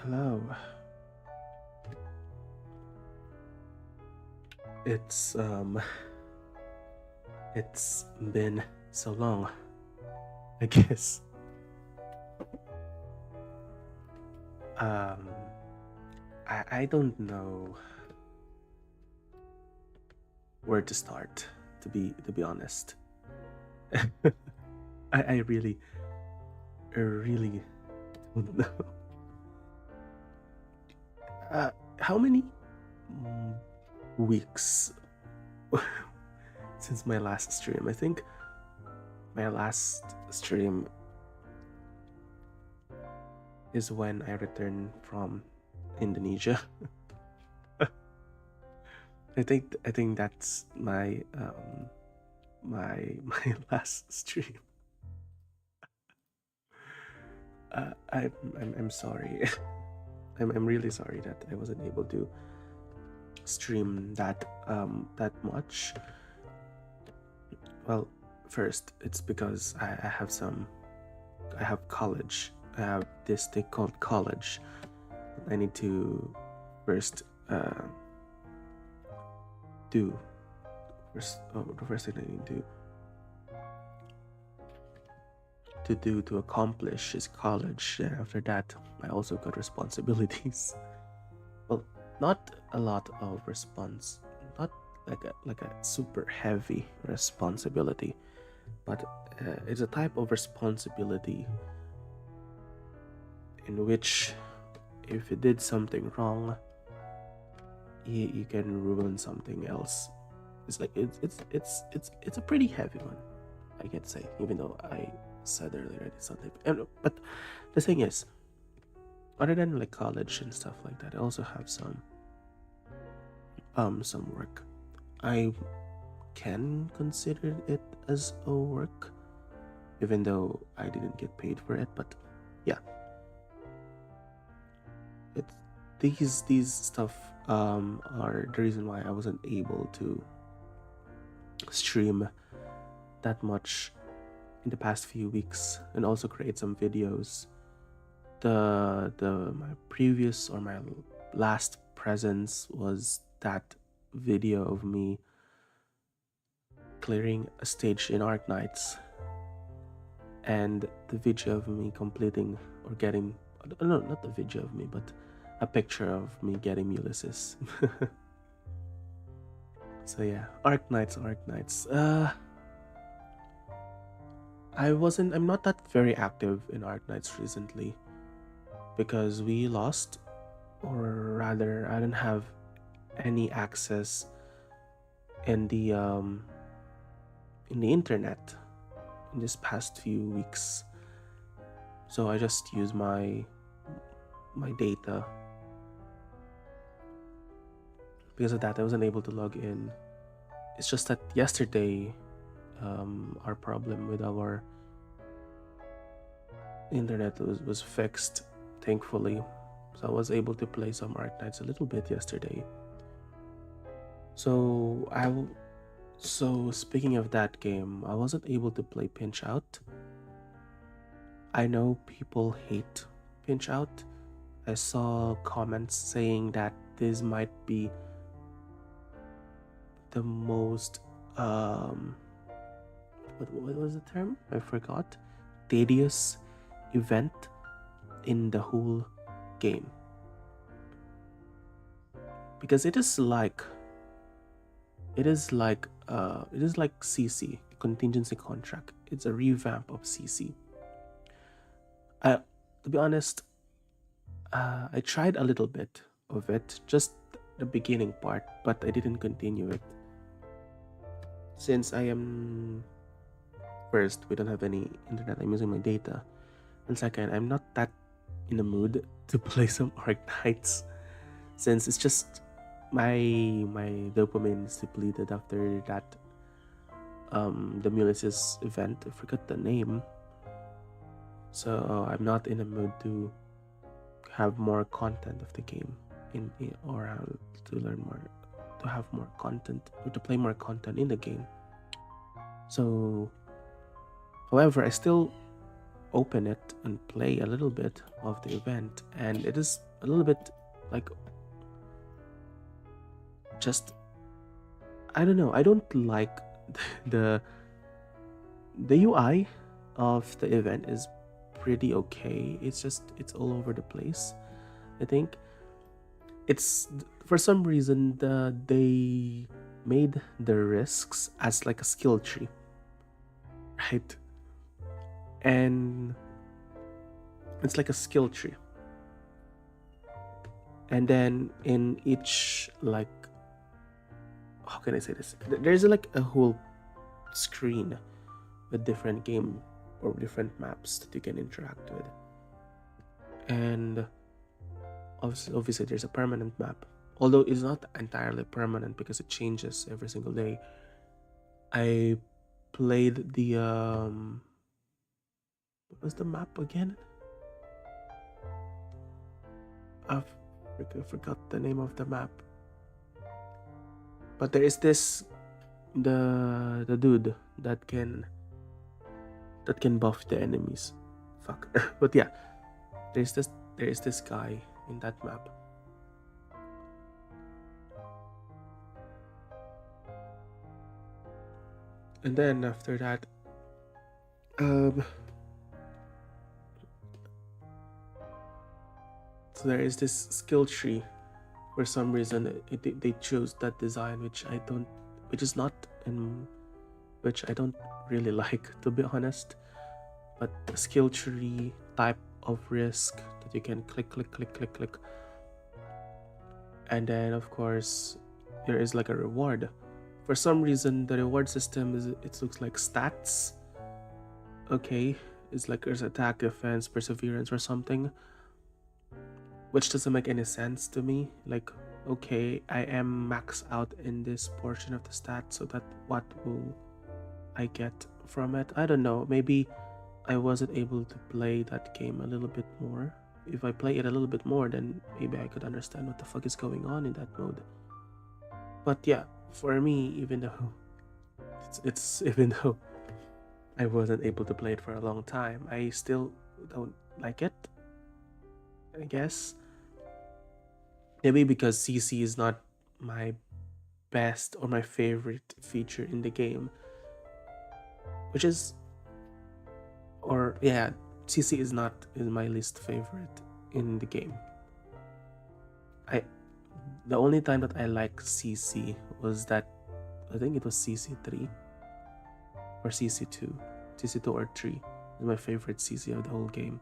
Hello. It's it's been so long, I guess. Um I don't know where to start, to be honest. I really don't know. How many mm, weeks since my last stream? I think my last stream is when I returned from Indonesia. I think that's my last stream. I'm sorry. I'm really sorry that I wasn't able to stream that much. Well, first it's because I have college. I have this thing called college. I need to first do the first thing I need to do to accomplish is college. And after that, I also got responsibilities. Well, not a lot of not like a super heavy responsibility, but it's a type of responsibility in which if you did something wrong, you can ruin something else. It's like it's a pretty heavy one, I can say, even though I said earlier it's not heavy. But the thing is, other than like college and stuff like that, I also have some work. I can consider it as a work, even though I didn't get paid for it. But yeah, it's these stuff are the reason why I wasn't able to stream that much in the past few weeks and also create some videos. My previous or my last presence was that video of me clearing a stage in Arc Knights, and the video of me completing or getting, no, not the video of me, but a picture of me getting Ulysses. So yeah, Arc Knights. I'm not that very active in Arc Knights recently because we lost, or rather I didn't have any access in the internet in this past few weeks. So I just use my data. Because of that, I wasn't able to log in. It's just that yesterday, our problem with our internet was fixed, thankfully. So I was able to play some Arc Knights a little bit yesterday. So speaking of that game, I wasn't able to play Pinch Out. I know people hate Pinch Out. I saw comments saying that this might be the most what was the term? I forgot. Tedious event in the whole game. Because it is like CC, contingency contract. It's a revamp of CC. To be honest, I tried a little bit of it, just the beginning part, but I didn't continue it. Since I am, first, we don't have any internet, I'm using my data. And second, I'm not that in the mood to play some Arc Knights, since it's just my dopamine is depleted after that the Ulysses event. I forgot the name. So I'm not in the mood to have more content of the game or to learn more, to have more content, or to play more content in the game. So however, I still open it and play a little bit of the event, and it is a little bit like just I don't know. I don't like the the UI of the event is pretty okay. It's just it's all over the place. I think it's for some reason they made the risks as like a skill tree, right? And it's like a skill tree. And then in each like how can I say this? There's like a whole screen with different game or different maps that you can interact with. And obviously there's a permanent map. Although it's not entirely permanent because it changes every single day. I played the what was the map again? I forgot the name of the map. But there is this the dude that can buff the enemies. Fuck. But yeah, there is this guy in that map. And then after that, so there is this skill tree. For some reason, they chose that design, which is not in, which I don't really like, to be honest. But the skill tree type of risk that you can click, and then of course there is like a reward. For some reason, the reward system it looks like stats. Okay, it's like there's attack, defense, perseverance, or something, which doesn't make any sense to me. Like, okay, I am maxed out in this portion of the stat, so that what will I get from it? I don't know. Maybe I wasn't able to play that game a little bit more. If I play it a little bit more, then maybe I could understand what the fuck is going on in that mode. But yeah, for me, even though even though I wasn't able to play it for a long time, I still don't like it, I guess. Maybe because CC is not my best or my favorite feature in the game, which is, or yeah, CC is not in my least favorite in the game. The only time that I like CC was that I think it was CC3 or CC2 or 3 is my favorite CC of the whole game.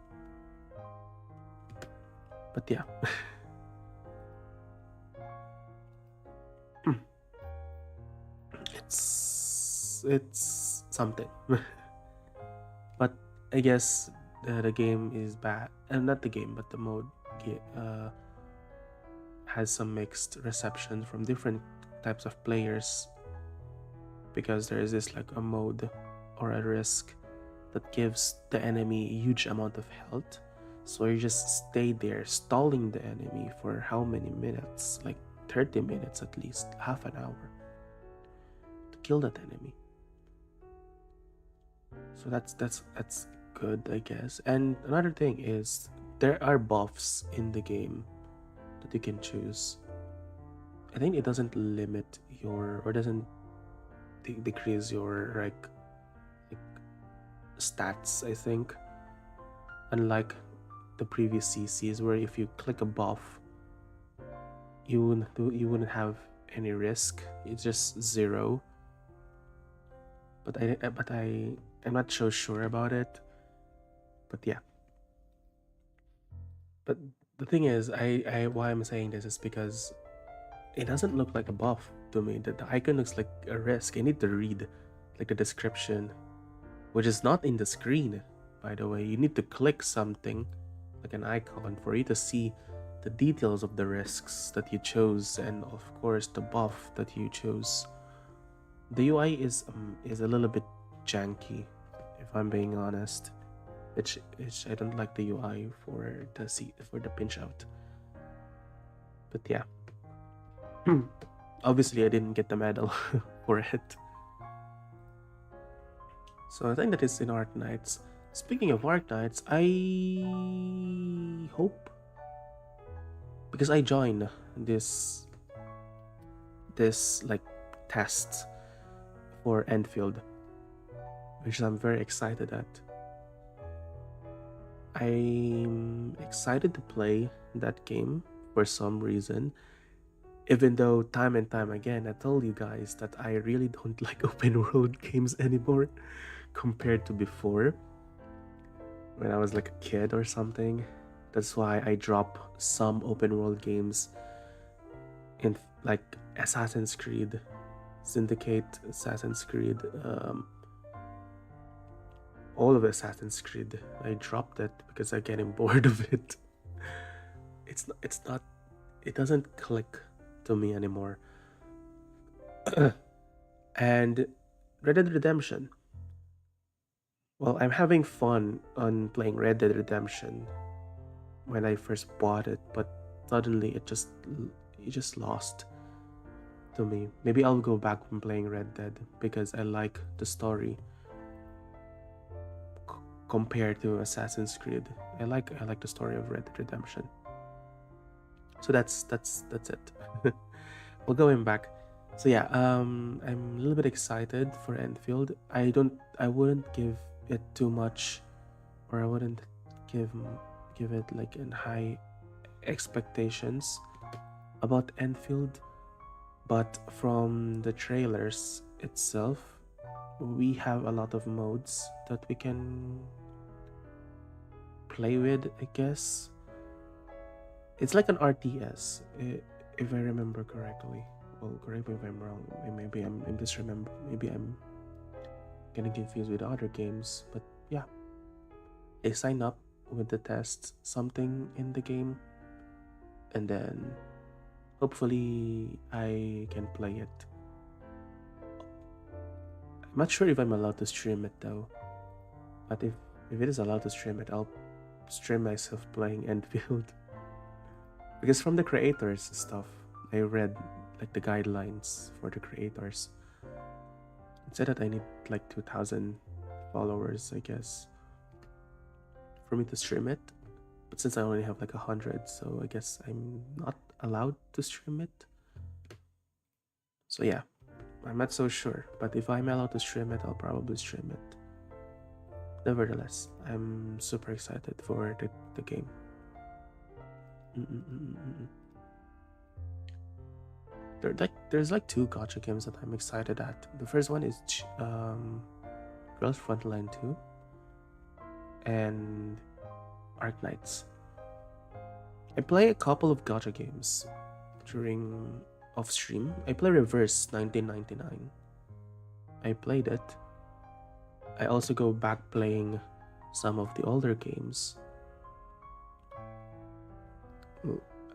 But yeah. it's something. But I guess the game is bad, and not the game, but the mode has some mixed reception from different types of players, because there is this like a mode or a risk that gives the enemy a huge amount of health, so you just stay there stalling the enemy for how many minutes, like 30 minutes at least, half an hour, to kill that enemy. So that's good, I guess. And another thing is there are buffs in the game that you can choose. I think it doesn't limit your, or doesn't decrease your like stats, I think, unlike the previous CCs where if you click a buff, you wouldn't have any risk. It's just 0. But I'm not so sure about it. But yeah. But the thing is, why I'm saying this is because it doesn't look like a buff to me. The icon looks like a risk. I need to read like the description, which is not in the screen, by the way. You need to click something like an icon for you to see the details of the risks that you chose, and of course the buff that you chose. The UI is a little bit janky, if I'm being honest. Which I don't like the UI for the pinch out. But yeah. Obviously I didn't get the medal for it. So I think that is in Art Nights. Speaking of Art Nights, I hope because I joined this like test for Enfield, which I'm very excited at. I'm excited to play that game for some reason, even though time and time again I told you guys that I really don't like open world games anymore compared to before when I was like a kid or something. That's why I drop some open world games in like Assassin's Creed, Syndicate, Assassin's Creed, all of Assassin's Creed. I dropped it because I'm getting bored of it. It's not, it doesn't click to me anymore. And Red Dead Redemption. Well, I'm having fun on playing Red Dead Redemption when I first bought it, but suddenly it just lost to me. Maybe I'll go back from playing Red Dead because I like the story compared to Assassin's Creed. I like the story of Red Dead Redemption. So that's it. Well, going back. So yeah, I'm a little bit excited for Enfield. I wouldn't give it too much, or I wouldn't give it like in high expectations about Enfield, but from the trailers itself, we have a lot of modes that we can play with, I guess. It's like an RTS, if I remember correctly. Well, correct me if I'm wrong. Maybe I'm misremember. Maybe I'm getting confused with other games. But yeah, I sign up with the test something in the game, and then hopefully I can play it. I'm not sure if I'm allowed to stream it though. But if it is allowed to stream it, I'll stream myself playing Enfield. Because from the creators stuff, I read like the guidelines for the creators. It said that I need like 2,000 followers, I guess, for me to stream it. But since I only have like 100, so I guess I'm not allowed to stream it. So yeah, I'm not so sure. But if I'm allowed to stream it, I'll probably stream it. Nevertheless, I'm super excited for the game. There's like two gacha games that I'm excited at. The first one is Girls Frontline 2 and Arc Knights. I play a couple of gacha games during off stream. I play Reverse 1999. I played it. I also go back playing some of the older games.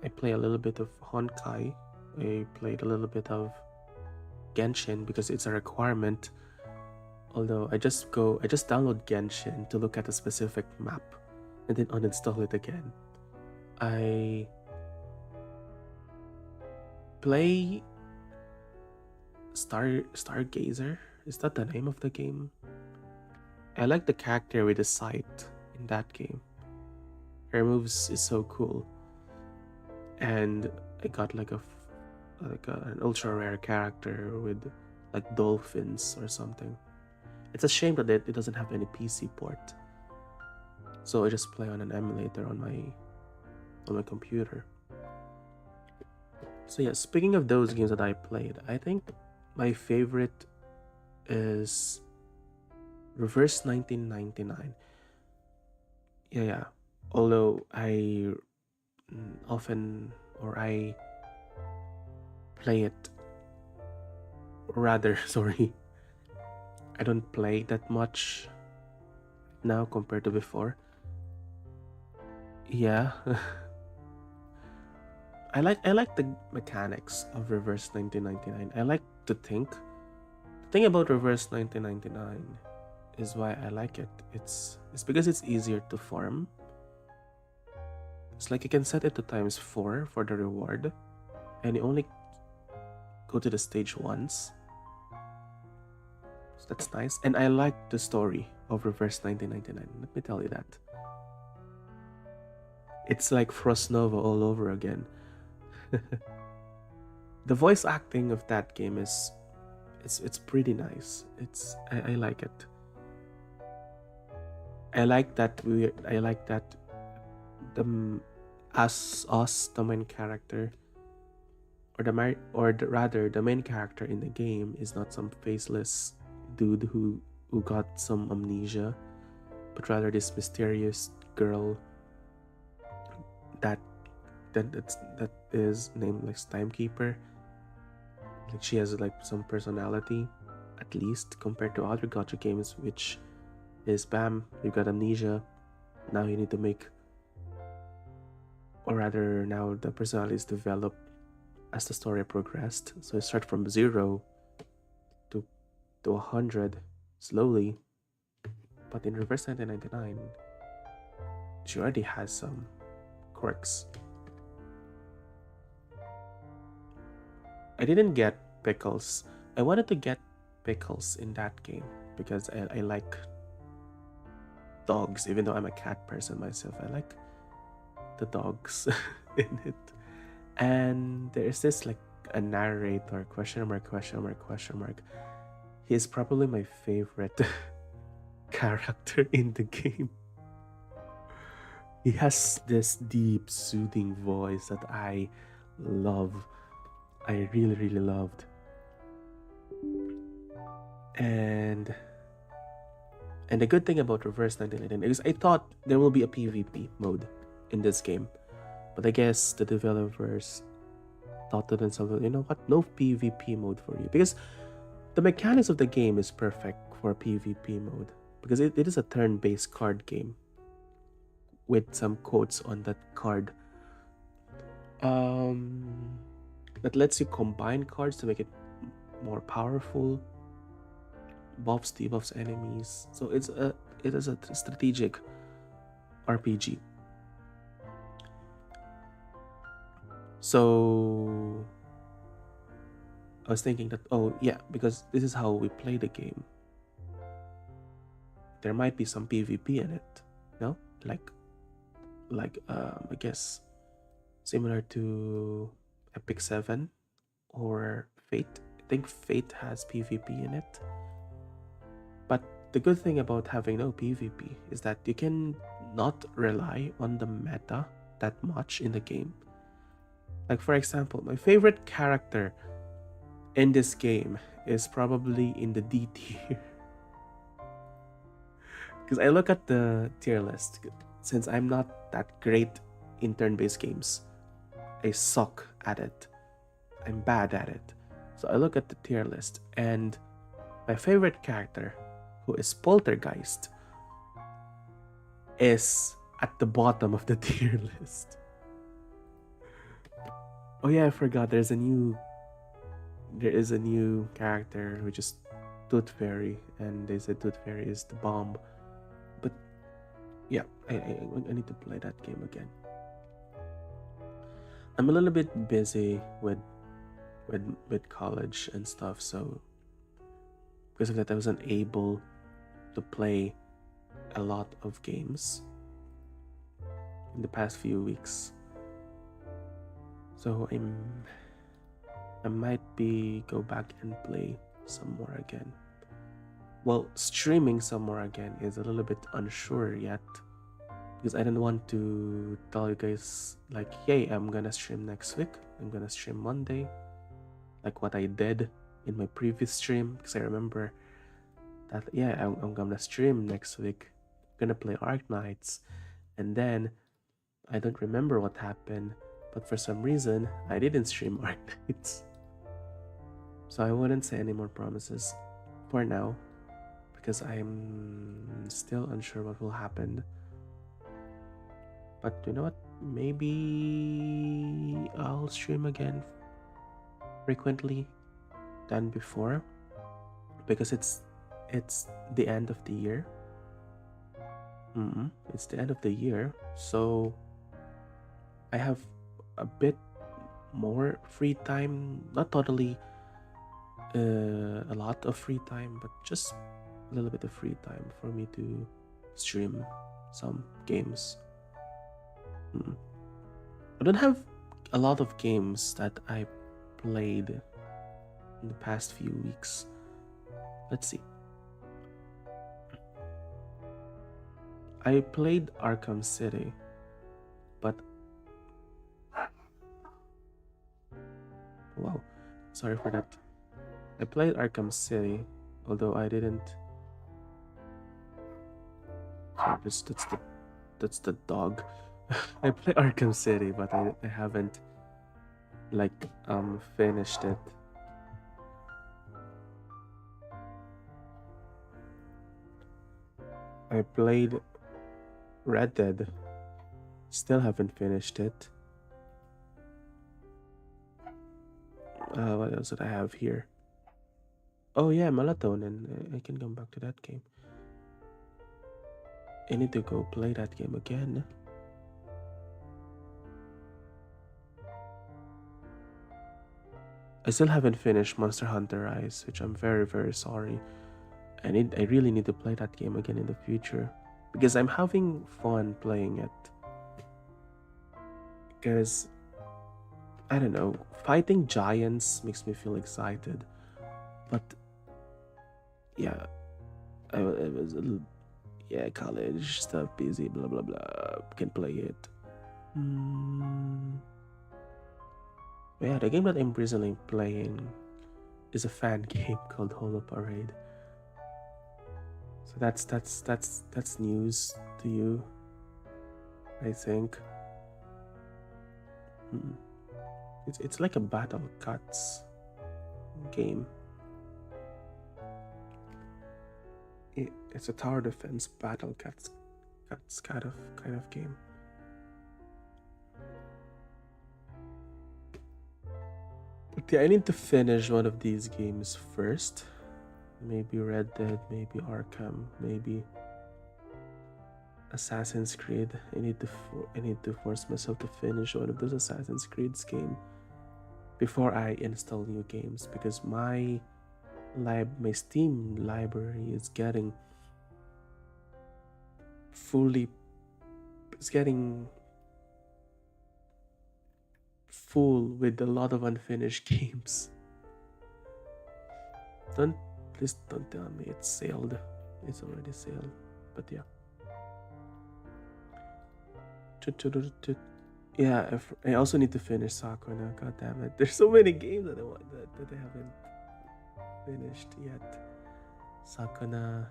I play a little bit of Honkai. I played a little bit of Genshin because it's a requirement. Although I just download Genshin to look at a specific map and then uninstall it again. I play Stargazer. Is that the name of the game? I like the character with the sight in that game. Her moves is so cool. And I got like an ultra rare character with like dolphins or something. It's a shame that it doesn't have any PC port. So I just play on an emulator on my computer. So yeah, speaking of those games that I played, I think my favorite is Reverse 1999. Yeah. Although I often, or I play it, rather, sorry, I don't play that much now compared to before. Yeah. I like the mechanics of Reverse 1999. I like to think. The thing about Reverse 1999 is why I like it. It's because it's easier to farm. It's like you can set it to ×4 for the reward, and you only go to the stage once. So that's nice. And I like the story of Reverse 1999. Let me tell you that. It's like Frost Nova all over again. The voice acting of that game is it's pretty nice. I like it. I like that the as us the main character or rather the main character in the game is not some faceless dude who got some amnesia, but rather this mysterious girl that that is named like Timekeeper. Like she has like some personality, at least compared to other gacha games, which is bam, you got amnesia. Now you need to make, or rather, now the personality is developed as the story progressed. So you start from 0 to 100 slowly. But in Reverse 1999, she already has some quirks. I didn't get Pickles. I wanted to get Pickles in that game because I like dogs, even though I'm a cat person myself. I like the dogs in it. And there's this like a narrator, question mark, question mark, question mark. He's probably my favorite character in the game. He has this deep, soothing voice that I love. I really, really loved. And the good thing about Reverse 1999 is I thought there will be a PvP mode in this game. But I guess the developers thought to themselves, you know what, no PvP mode for you. Because the mechanics of the game is perfect for PvP mode. Because it is a turn-based card game with some quotes on that card. That lets you combine cards to make it more powerful, buffs, debuffs enemies. So it is a strategic RPG. So I was thinking that, oh yeah, because this is how we play the game, there might be some PvP in it, no? I guess similar to Epic 7 or Fate. I think Fate has PvP in it. But the good thing about having no PvP is that you can not rely on the meta that much in the game. Like for example, my favorite character in this game is probably in the D tier. Because I look at the tier list, since I'm not that great in turn-based games, I suck at it. I'm bad at it. So I look at the tier list, and my favorite character, who is Poltergeist, is at the bottom of the tier list. Oh yeah, I forgot. There is a new character which is Tooth Fairy, and they said Tooth Fairy is the bomb. But yeah, I need to play that game again. I'm a little bit busy with college and stuff, so because of that I wasn't able to play a lot of games in the past few weeks. So I might be go back and play some more again. Well, streaming some more again is a little bit unsure yet, because I didn't want to tell you guys like, hey, I'm gonna stream next week, I'm gonna stream Monday, like what I did in my previous stream, because I remember that, yeah, I'm gonna stream next week, I'm gonna play Arc Knights, and then I don't remember what happened, but for some reason I didn't stream Arc Knights. So I wouldn't say any more promises for now, because I'm still unsure what will happen. But you know what? Maybe I'll stream again frequently than before, because it's the end of the year. It's the end of the year, so I have a bit more free time. Not totally a lot of free time, but just a little bit of free time for me to stream some games. I don't have a lot of games that I played in the past few weeks. Let's see. I played Arkham City, but wow, sorry for that. I played Arkham City, although I didn't. Sorry, that's the dog. I play Arkham City, but I haven't like finished it. I played Red Dead, still haven't finished it. What else did I have here? Oh yeah, Melatonin. I can come back to that game. I need to go play that game again. I still haven't finished Monster Hunter Rise, which I'm very very sorry. I really need to play that game again in the future because I'm having fun playing it. Because I don't know, fighting giants makes me feel excited, but yeah, I was a little, yeah, college stuff, busy, blah blah blah. Can play it. Mm, yeah, the game that I'm recently playing is a fan game called Holo Parade. So that's news to you, I think. Mm. It's like a battle cuts game. It's a tower defense battle cuts kind of game. But yeah, I need to finish one of these games first. Maybe Red Dead, maybe Arkham, maybe Assassin's Creed. I need to force myself to finish one of those Assassin's Creed's game before I install new games because my Steam library is getting fully it's getting full with a lot of unfinished games. Don't Please don't tell me it's sailed. It's already sailed. But yeah. Yeah, I also need to finish Sakura. God damn it! There's so many games that I haven't finished yet. Sakura,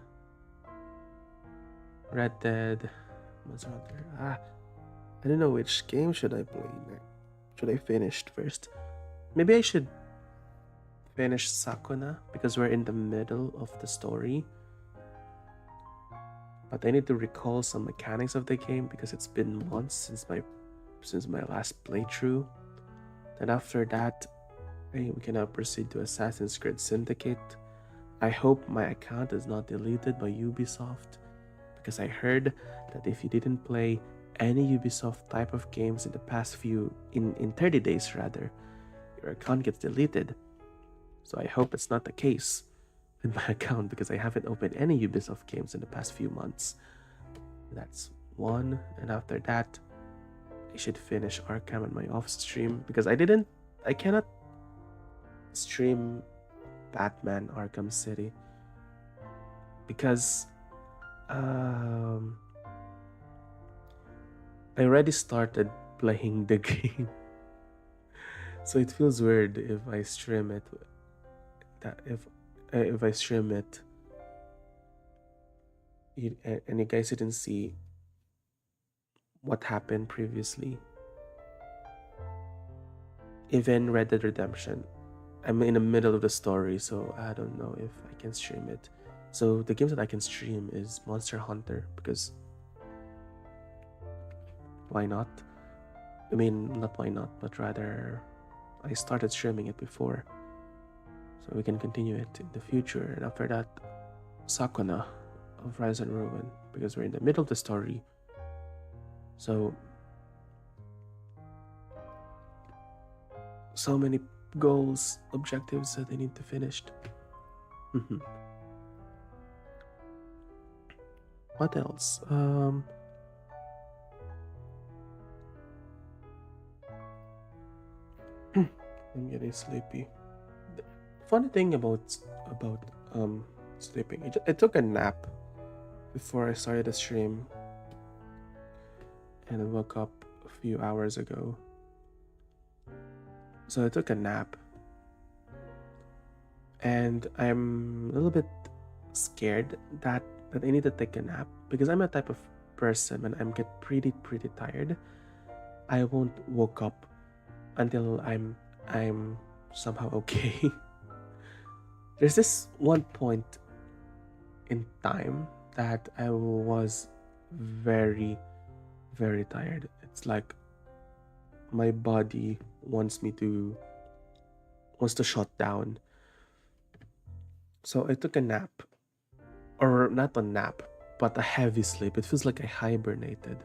Red Dead, Monster Hunter. I don't know which game should I play next. Should I finish first? Maybe I should finish Sakuna because we're in the middle of the story. But I need to recall some mechanics of the game because it's been months since my last playthrough. Then after that, we can now proceed to Assassin's Creed Syndicate. I hope my account is not deleted by Ubisoft because I heard that if you didn't play any Ubisoft type of games in the past in 30 days rather, your account gets deleted. So I hope it's not the case with my account because I haven't opened any Ubisoft games in the past few months. That's one, and after that, I should finish Arkham on my off stream because I cannot stream Batman Arkham City because I already started playing the game, so it feels weird if I stream it. That if I stream it, and you guys didn't see what happened previously. Even Red Dead Redemption, I'm in the middle of the story, so I don't know if I can stream it. So the games that I can stream is Monster Hunter because why not? I mean, not why not, but rather I started streaming it before, so we can continue it in the future. And after that, Sakuna of Rise and Ruin because we're in the middle of the story. So many goals, objectives that I need to finish. What else? I'm getting sleepy. The funny thing about sleeping, I took a nap before I started the stream, and I woke up a few hours ago. So I took a nap, and I'm a little bit scared that I need to take a nap because I'm a type of person when I'm get pretty tired, I won't woke up until I'm somehow okay. There's this one point in time that I was very very tired. It's like my body wants to shut down. So I took a nap, or not a nap, but a heavy sleep. It feels like I hibernated.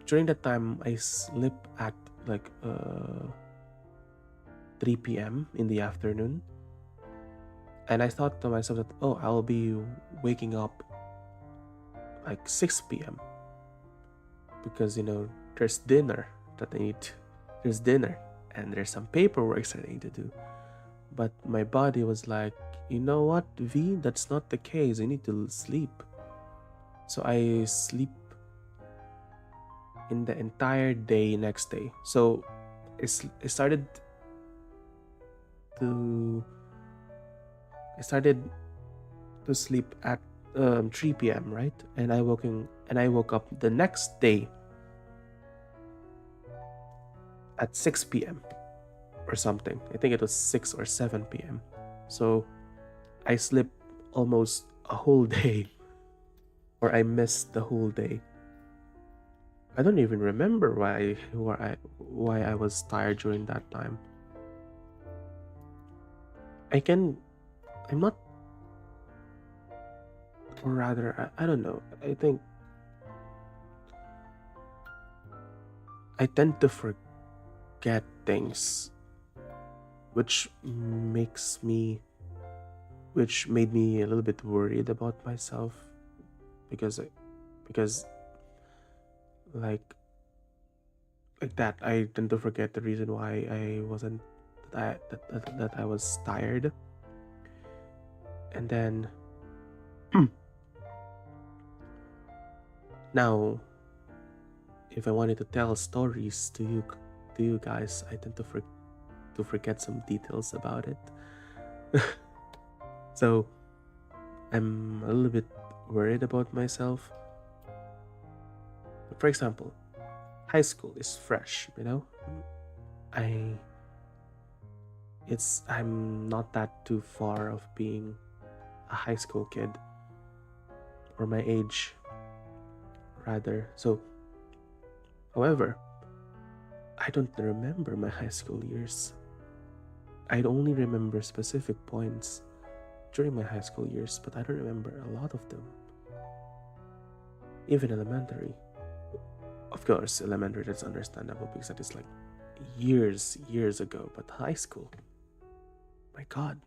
During that time, I sleep at like 3 p.m. in the afternoon, and I thought to myself that, oh, I'll be waking up like 6 p.m. because there's dinner that I need. There's dinner and there's some paperwork that I need to do. But my body was like, you know what, V, that's not the case. You need to sleep. So I sleep in the entire day next day. So I started to I started to sleep at 3 p.m. right, and I woke up the next day at 6 p.m. or something. I think it was 6 or 7 p.m. So I slept almost a whole day, or I missed the whole day. I don't even remember why I was tired during that time. I can I'm not, or rather, I don't know. I think I tend to forget things, which makes me, which made me a little bit worried about myself because because like that I tend to forget the reason why I wasn't that I was tired, and then now if I wanted to tell stories to you guys, I tend to forget some details about it. So I'm a little bit worried about myself. For example, high school is fresh. I I'm not that too far of being a high school kid, or my age rather. So however, I don't remember my high school years. I only remember specific points during my high school years, but I don't remember a lot of them. Even elementary. Of course, elementary, that's understandable because that is like years ago. But high school, my god.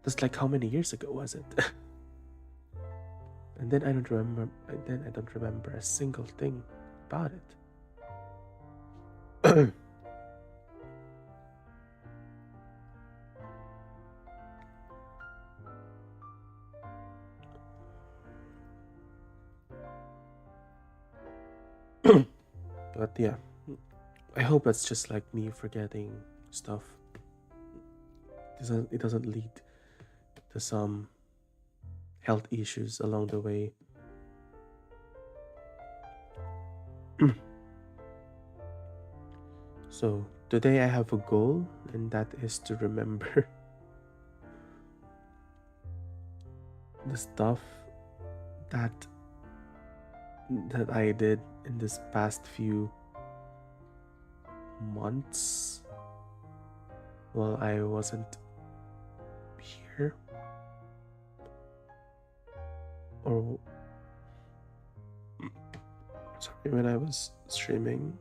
That's like how many years ago was it? And then I don't remember a single thing about it. But yeah, I hope that's just like me forgetting stuff. It doesn't lead to some health issues along the way. So today I have a goal, and that is to remember the stuff that I did in this past few months while I wasn't here, or sorry, when I was streaming.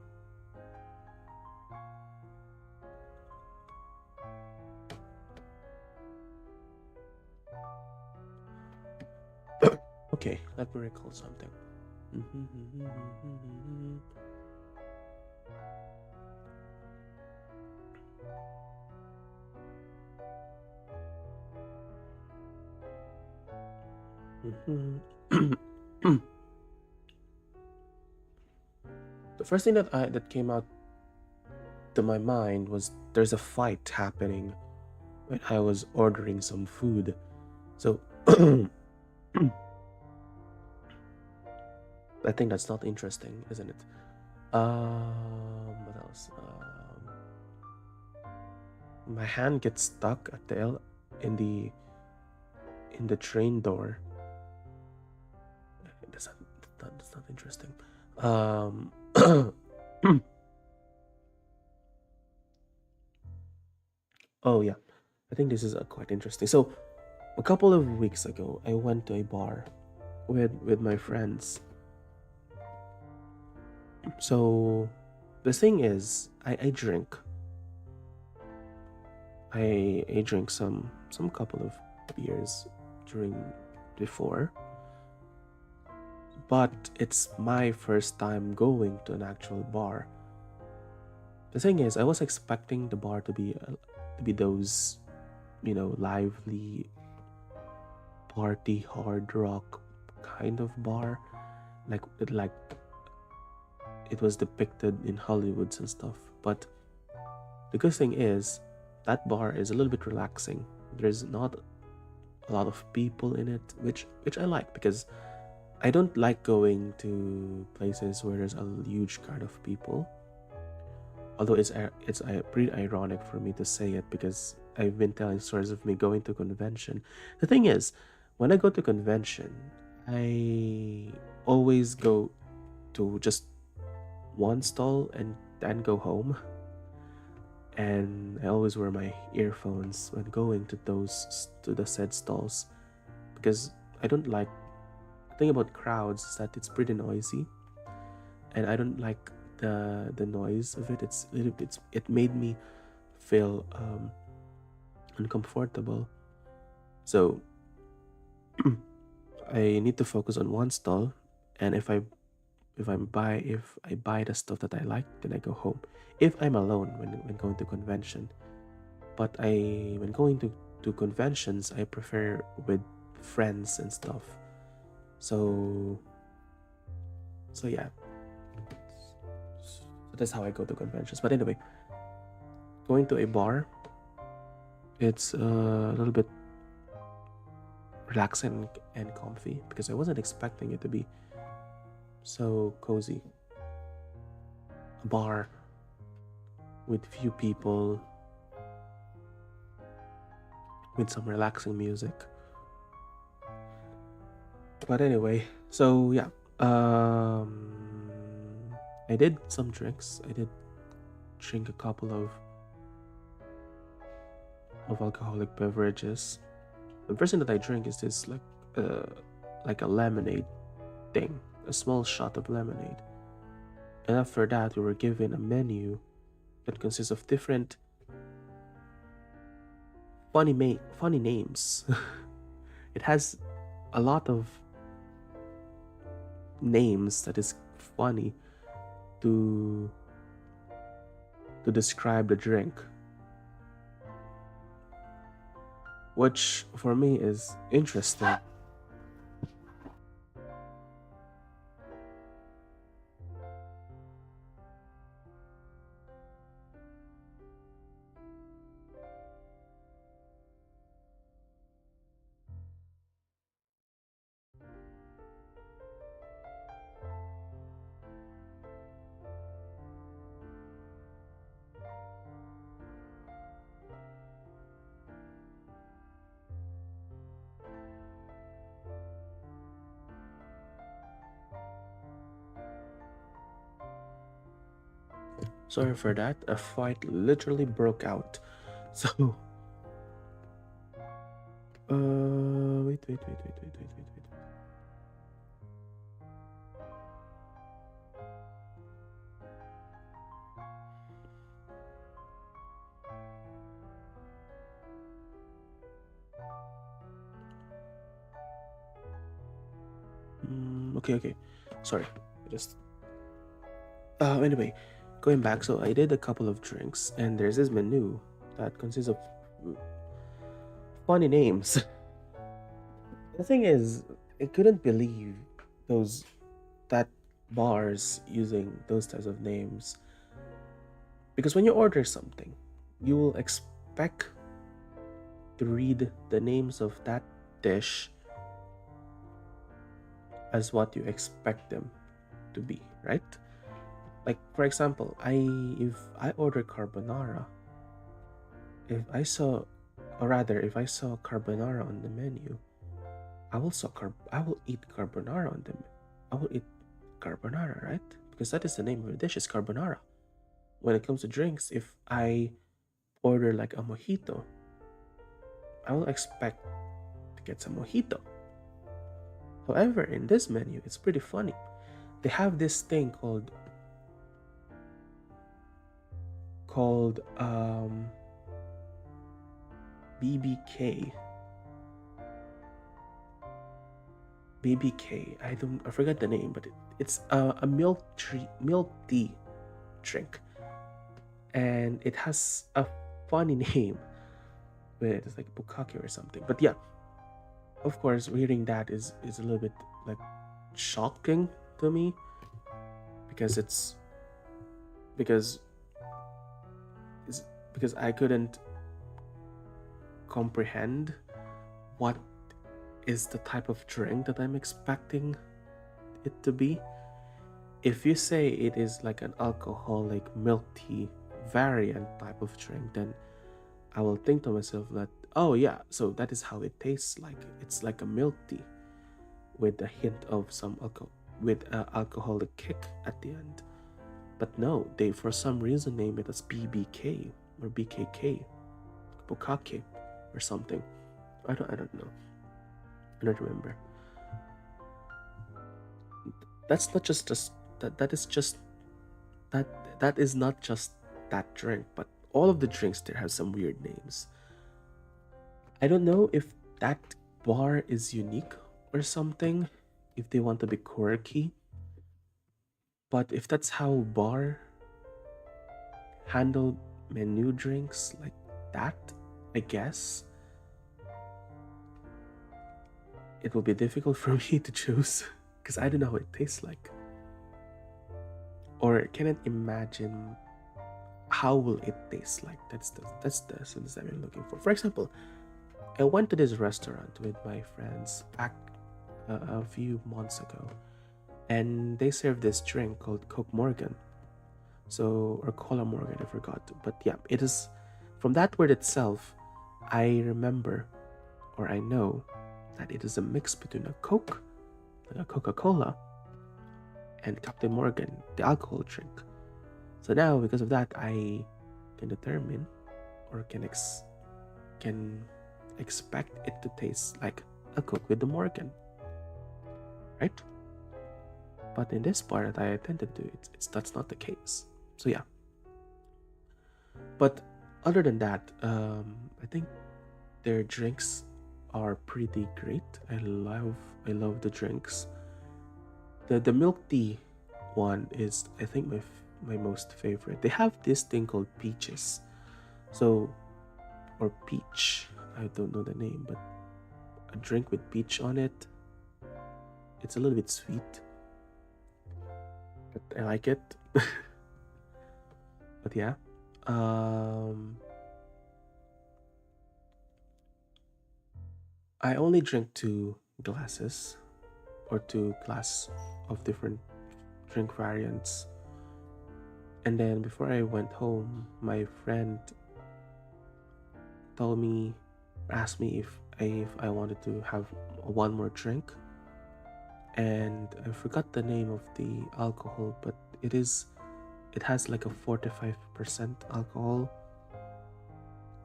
Okay, let me recall something. Mhm. The first thing that came out to my mind was there's a fight happening when I was ordering some food. So I think that's not interesting, isn't it? What else? My hand gets stuck at the in the in the train door. That's that's not interesting. Um, oh yeah, I think this is quite interesting. So a couple of weeks ago, I went to a bar with my friends. So the thing is, I drink. I drink some couple of beers during before, but it's my first time going to an actual bar. The thing is, I was expecting the bar to be those, you know, lively party hard rock kind of bar, like it was depicted in Hollywoods and stuff. But the good thing is, that bar is a little bit relaxing. There's not a lot of people in it, which I like because I don't like going to places where there's a huge crowd of people. Although it's pretty ironic for me to say it because I've been telling stories of me going to convention. The thing is, when I go to convention, I always go to just one stall and then go home. And I always wear my earphones when going to the said stalls because I don't like the thing about crowds is that it's pretty noisy and I don't like the noise of it. It made me feel uncomfortable. So I need to focus on one stall, and if I buy the stuff that I like, then I go home. If I'm alone when going to convention, but I when going to conventions, I prefer with friends and stuff. So yeah, so that's how I go to conventions. But anyway, going to a bar, it's a little bit relaxing and comfy because I wasn't expecting it to be so cozy. A bar with few people with some relaxing music. But anyway, so yeah, I did some drinks. I did drink a couple of alcoholic beverages. The first thing that I drink is this like a lemonade thing, a small shot of lemonade. And after that, we were given a menu that consists of different funny names. It has a lot of names that is funny to describe the drink, which for me is interesting. Sorry for that. A fight literally broke out. So, wait. Okay. Sorry. I just anyway, going back. So I did a couple of drinks, and there's this menu that consists of funny names. The thing is, I couldn't believe those that bars using those types of names, because when you order something, you will expect to read the names of that dish as what you expect them to be, right? Like for example, I if I order carbonara, if I saw or rather if I saw carbonara on the menu, I will eat carbonara on them. I will eat carbonara, right? Because that is the name of the dish, is carbonara. When it comes to drinks, if I order like a mojito, I will expect to get some mojito. However, in this menu, it's pretty funny. They have this thing called BBK. BBK. I forgot the name, but it's a milk tea drink, and it has a funny name. But it's like Bukake or something. But yeah, of course, reading that is a little bit like shocking to me, because because it's because I couldn't comprehend what is the type of drink that I'm expecting it to be. If you say it is like an alcoholic milk tea variant type of drink, then I will think to myself that, oh yeah, so that is how it tastes like. It's like a milk tea with a hint of some alcohol, with an alcoholic kick at the end. But no, they for some reason name it as BBK or BKK, Bukake or something. I don't know. I don't remember. That's not just that is just that that is not just that drink, but all of the drinks there have some weird names. I don't know if that bar is unique or something, if they want to be quirky, but if that's how bar handle menu drinks like that, I guess it will be difficult for me to choose because I don't know what it tastes like. Or can I imagine how will it taste like? That's the sentence that I'm looking for. For example, I went to this restaurant with my friends back a few months ago, and they served this drink called Coke Morgan. So, or Cola Morgan, I forgot. But yeah, it is from that word itself. I remember, or I know, that it is a mix between a Coke, like a Coca Cola, and Captain Morgan, the alcohol drink. So now, because of that, I can determine or can expect it to taste like a Coke with the Morgan, right? But in this part that I attended to, it's that's not the case. So yeah. But other than that, I think their drinks are pretty great. I love the drinks. The milk tea one is, I think, my most favorite. They have this thing called peaches, so or peach. I don't know the name, but a drink with peach on it. It's a little bit sweet, but I like it. But yeah, um, I only drink two glasses or two glass of different drink variants. And then before I went home, my friend told me, asked me if I wanted to have one more drink, and I forgot the name of the alcohol, but it has like a 45% alcohol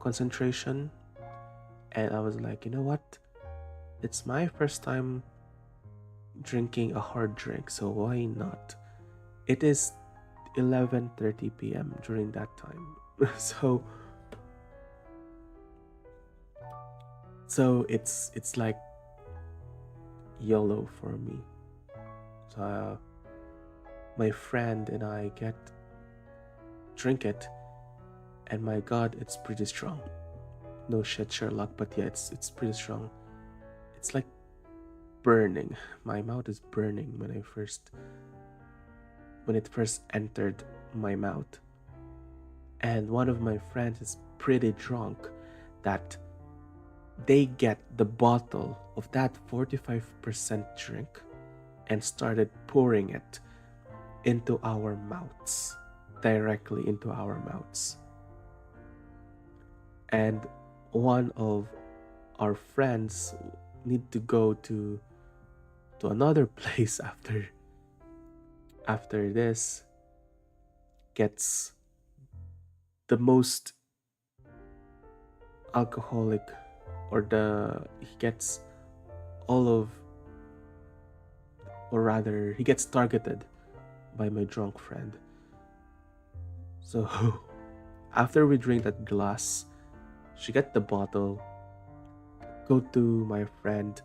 concentration, and I was like, you know what? It's my first time drinking a hard drink, so why not? It is 11:30 p.m. during that time. so it's like YOLO for me. So my friend and I get drink it, and my god, it's pretty strong. No shit, Sherlock, but yeah, it's pretty strong. It's like burning. My mouth is burning when it first entered my mouth. And one of my friends is pretty drunk that they get the bottle of that 45% drink and started pouring it into our mouths, directly into our mouths. And one of our friends need to go to another place after this, gets the most alcoholic, or the he gets all of or rather he gets targeted by my drunk friend. So after we drink that glass, she got the bottle, go to my friend,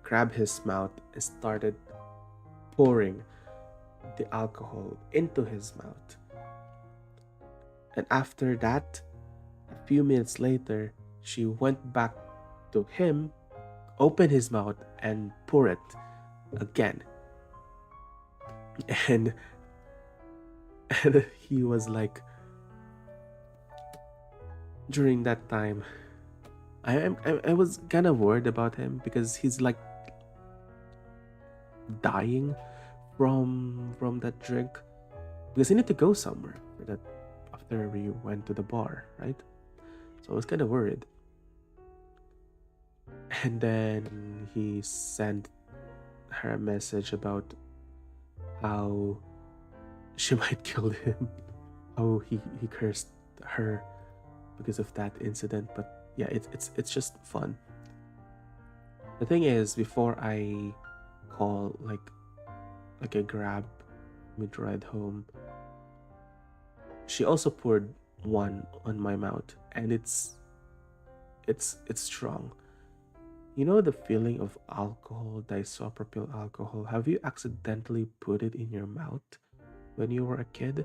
grab his mouth, and started pouring the alcohol into his mouth. And after that, a few minutes later, she went back to him, opened his mouth, and pour it again. And, and he was like, during that time, I was kind of worried about him because he's like dying from that drink, because he need to go somewhere for that after we went to the bar, right? So I was kind of worried. And then he sent her a message about how she might kill him, how he cursed her because of that incident. But yeah, it's just fun. The thing is, before I call like a grab mid ride home, she also poured one on my mouth, and it's strong. You know the feeling of alcohol, disopropyl alcohol? Have you accidentally put it in your mouth when you were a kid?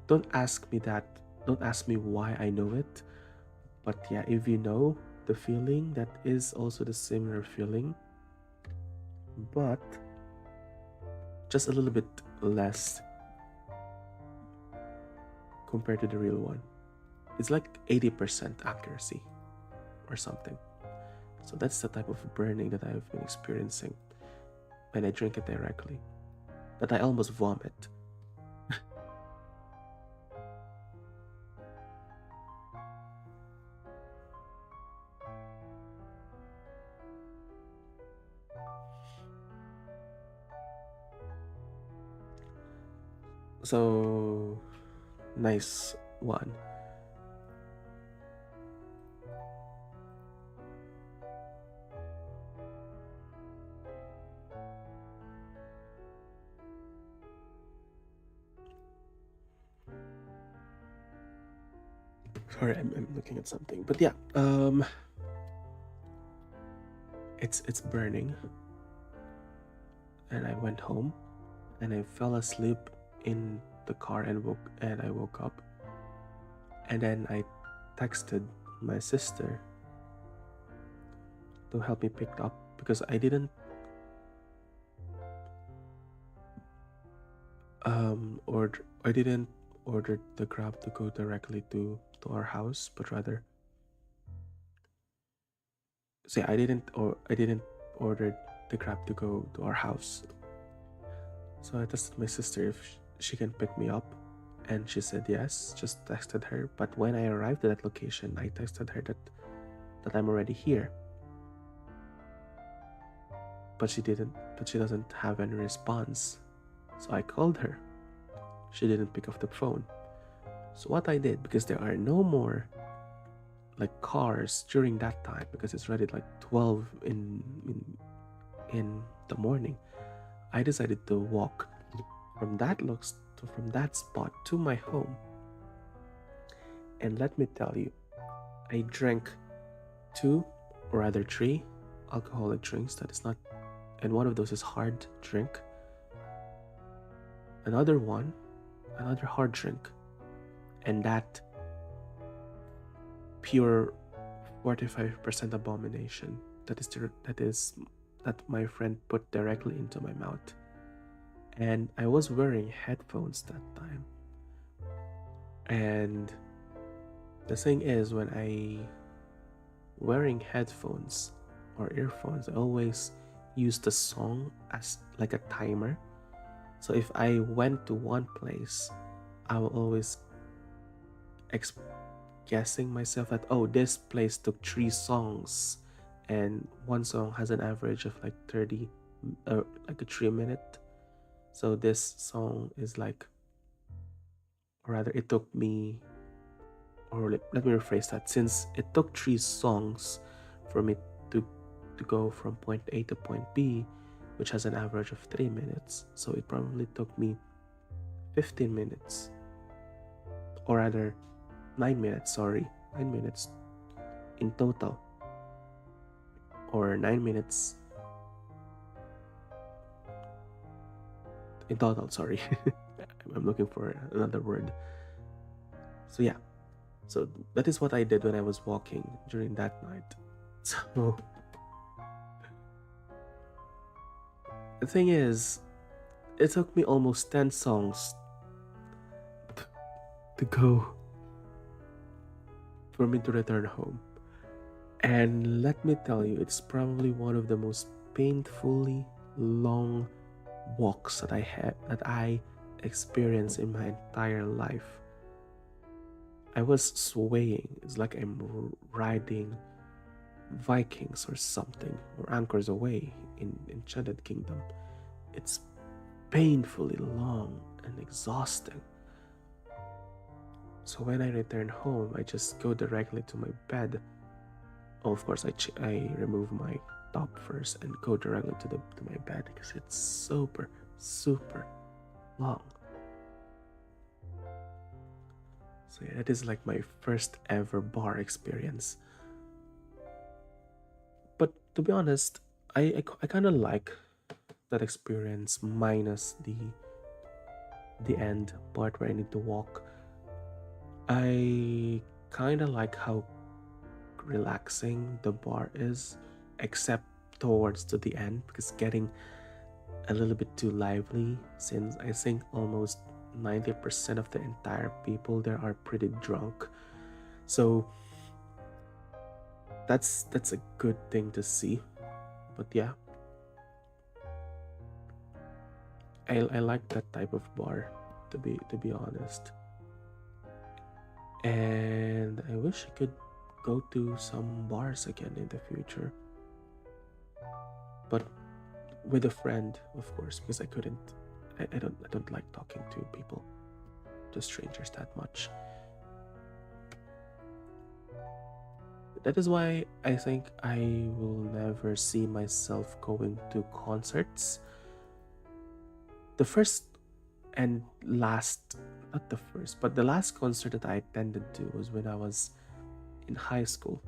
Don't ask me that. Don't ask me why I know it. But yeah, if you know the feeling, that is also the similar feeling, but just a little bit less compared to the real one. It's like 80% accuracy or something. So that's the type of burning that I've been experiencing when I drink it directly, that I almost vomit. So nice one. Sorry, I'm looking at something, but yeah, it's burning, and I went home, and I fell asleep in the car and I woke up, and then I texted my sister to help me pick up because I didn't I didn't order the grab to go directly to our house, but rather say I didn't order the grab to go to our house. So I texted my sister if she can pick me up, and she said yes. Just texted her. But when I arrived at that location, I texted her that I'm already here. But she didn't. But she doesn't have any response. So I called her. She didn't pick up the phone. So what I did, because there are no more like cars during that time, because it's already like 12 in the morning, I decided to walk from from that spot to my home. And let me tell you, I drank two, or rather three, alcoholic drinks. That is not, and one of those is hard drink. Another hard drink, and that pure 45% abomination. that my friend put directly into my mouth. And I was wearing headphones that time. And the thing is, when I wearing headphones or earphones, I always use the song as like a timer. So if I went to one place, I will always ex- guessing myself that, oh, this place took three songs, and one song has an average of like 30, like a 3 minute. So this song is like, or rather, it took me, or let me rephrase that. Since it took three songs for me to to go from point A to point B, which has an average of 3 minutes, so it probably took me 15 minutes, or rather 9 minutes. Sorry, 9 minutes in total, or 9 minutes in total. Sorry, I'm looking for another word. So yeah, so that is what I did when I was walking during that night. So the thing is, it took me almost 10 songs to go for me to return home. And let me tell you, it's probably one of the most painfully long walks that I experienced in my entire life. I was swaying. It's like I'm riding Vikings or something, or Anchors Away in Enchanted Kingdom. It's painfully long and exhausting. So when I return home, I just go directly to my bed. Oh, of course, I remove my top first and go directly to my bed because it's super super long. So yeah, it is like my first ever bar experience. But to be honest, I kind of like that experience minus the end part where I need to walk. I kind of like how relaxing the bar is, except towards to the end, because getting a little bit too lively, since I think almost 90% of the entire people there are pretty drunk. So that's a good thing to see. But yeah, I like that type of bar, to be honest. And I wish I could go to some bars again in the future. But with a friend, of course, because I couldn't I don't like talking to people, to strangers, that much. That is why I think I will never see myself going to concerts. The first and last, not the first, but the last concert that I attended to was when I was in high school.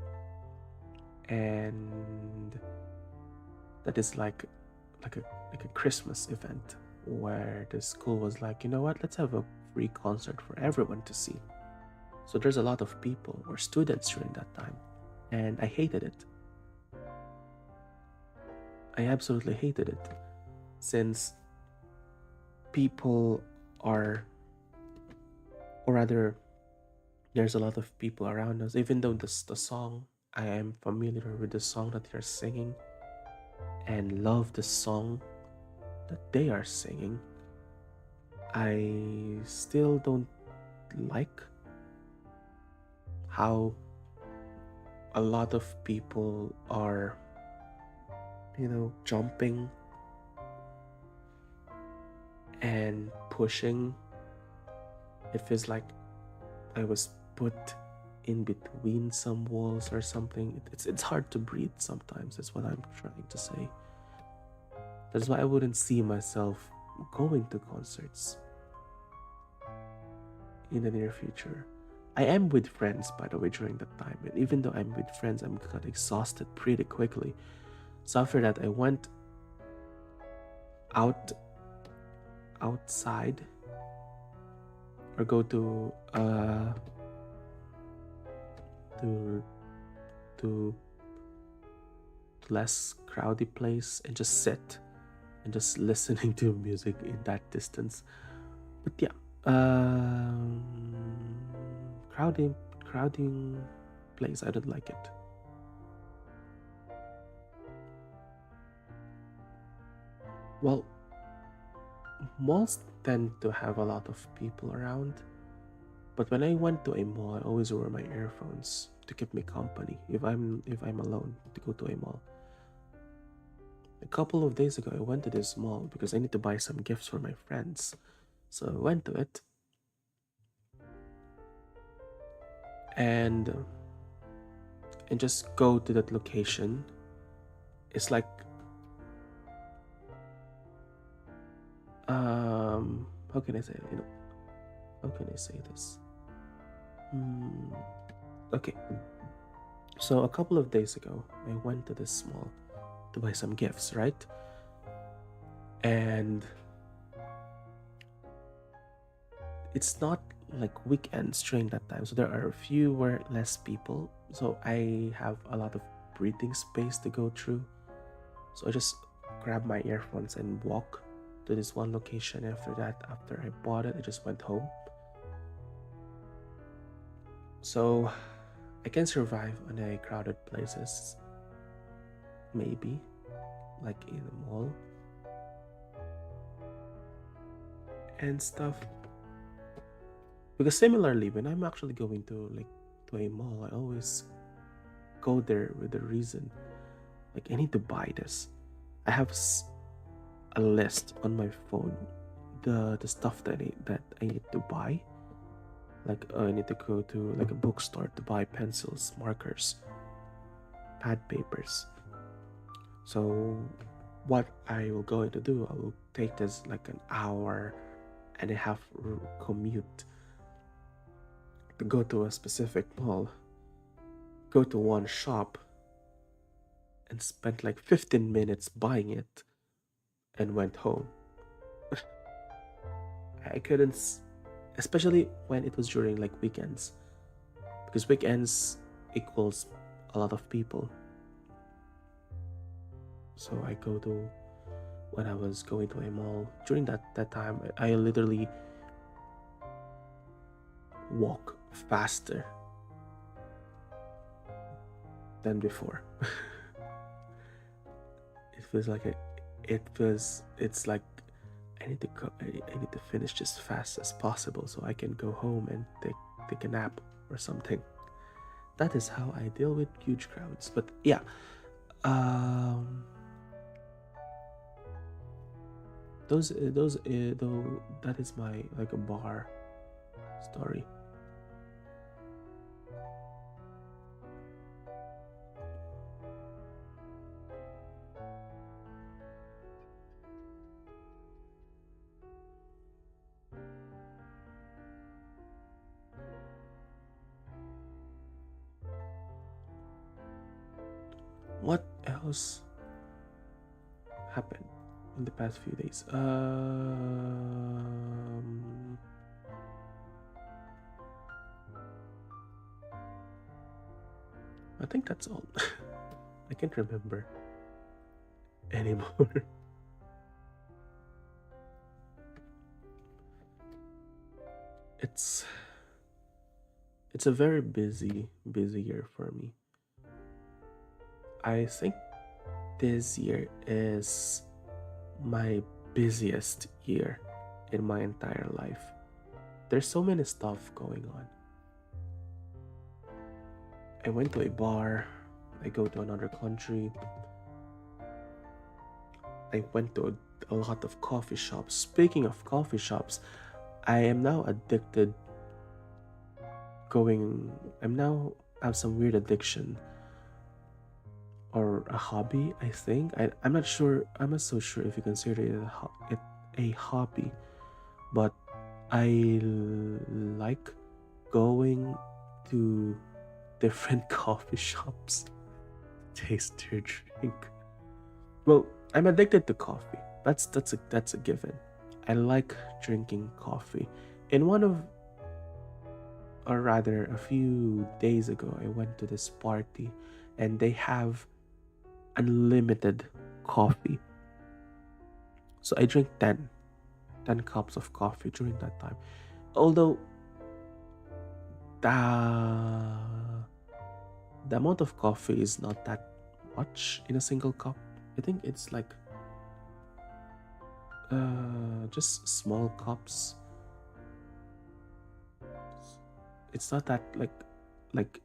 And that is like a like a Christmas event where the school was like, you know what, let's have a free concert for everyone to see. So there's a lot of people or students during that time, and I hated it. I absolutely hated it, since people are, or rather, there's a lot of people around us. Even though the song, I am familiar with the song that they're singing and love the song that they are singing, I still don't like how a lot of people are, jumping and pushing. It feels like I was put in between some walls or something. It's hard to breathe sometimes. That's what I'm trying to say. That's why I wouldn't see myself going to concerts in the near future. I am with friends, by the way, during that time, and even though I'm with friends, I'm got exhausted pretty quickly. So after that, I went out outside, or go to less crowded place and just sit and just listening to music in that distance. But yeah, um, crowding place. I don't like it. Well, malls tend to have a lot of people around, but when I went to a mall, I always wear my earphones to keep me company if I'm alone to go to a mall. A couple of days ago, I went to this mall because I need to buy some gifts for my friends. So I went to it, and just go to that location. It's like how can I say it? How can I say this? Hmm. Okay, so a couple of days ago, I went to this mall to buy some gifts, right? And it's not like weekends during that time, so there are fewer less people. So I have a lot of breathing space to go through. So I just grab my earphones and walk to this one location. After that, after I bought it, I just went home. So I can survive on a crowded places, maybe like in a mall and stuff. Because similarly, when I'm actually going to to a mall, I always go there with a reason. Like I need to buy this. I have a list on my phone, the stuff that I need to buy. Like I need to go to like a bookstore to buy pencils, markers, pad papers. So what I will going to do, I will take this like an hour and a half commute to go to a specific mall, go to one shop, and spent like 15 minutes buying it and went home. I couldn't, especially when it was during like weekends, because weekends equals a lot of people. So I go to when I was going to a mall during that time, I literally walk faster than before. It feels like it's like I need to finish just fast as possible so I can go home and take a nap or something. That is how I deal with huge crowds. But yeah, um, though that is my like a bar story. What else happened in the past few days? I think that's all. I can't remember anymore. it's it's a very busy year for me. I think this year is my busiest year in my entire life. There's so many stuff going on. I went to a bar, I go to another country, I went to a lot of coffee shops. Speaking of coffee shops, I am now addicted going I'm now have some weird addiction or a hobby, I think. I'm not sure, I'm not so sure if you consider it a hobby, but I like going to different coffee shops to taste their drink. Well, I'm addicted to coffee. That's a given. I like drinking coffee. In one of or rather a few days ago, I went to this party and they have unlimited coffee. So I drink 10 cups of coffee during that time. Although the the amount of coffee is not that much in a single cup. I think it's like just small cups. It's not that like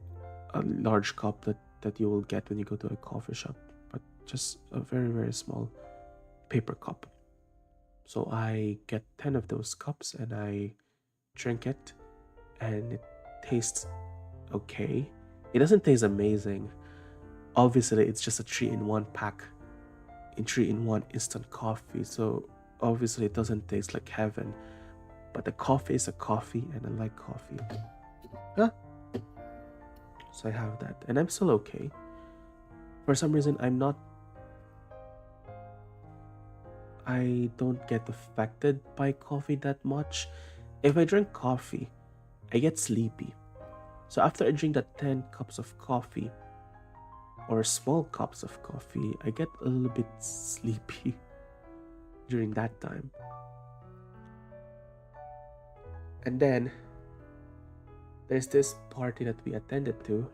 a large cup that you will get when you go to a coffee shop, but just a very very small paper cup. So I get 10 of those cups and I drink it, and it tastes okay. It doesn't taste amazing. Obviously, it's just a 3-in-1 pack in 3-in-1 instant coffee. So obviously, it doesn't taste like heaven. But the coffee is a coffee, and I like coffee. Huh? So I have that, and I'm still okay. For some reason, I don't get affected by coffee that much. If I drink coffee, I get sleepy. So after I drink that 10 cups of coffee, or small cups of coffee, I get a little bit sleepy during that time. And then there's this party that we attended to,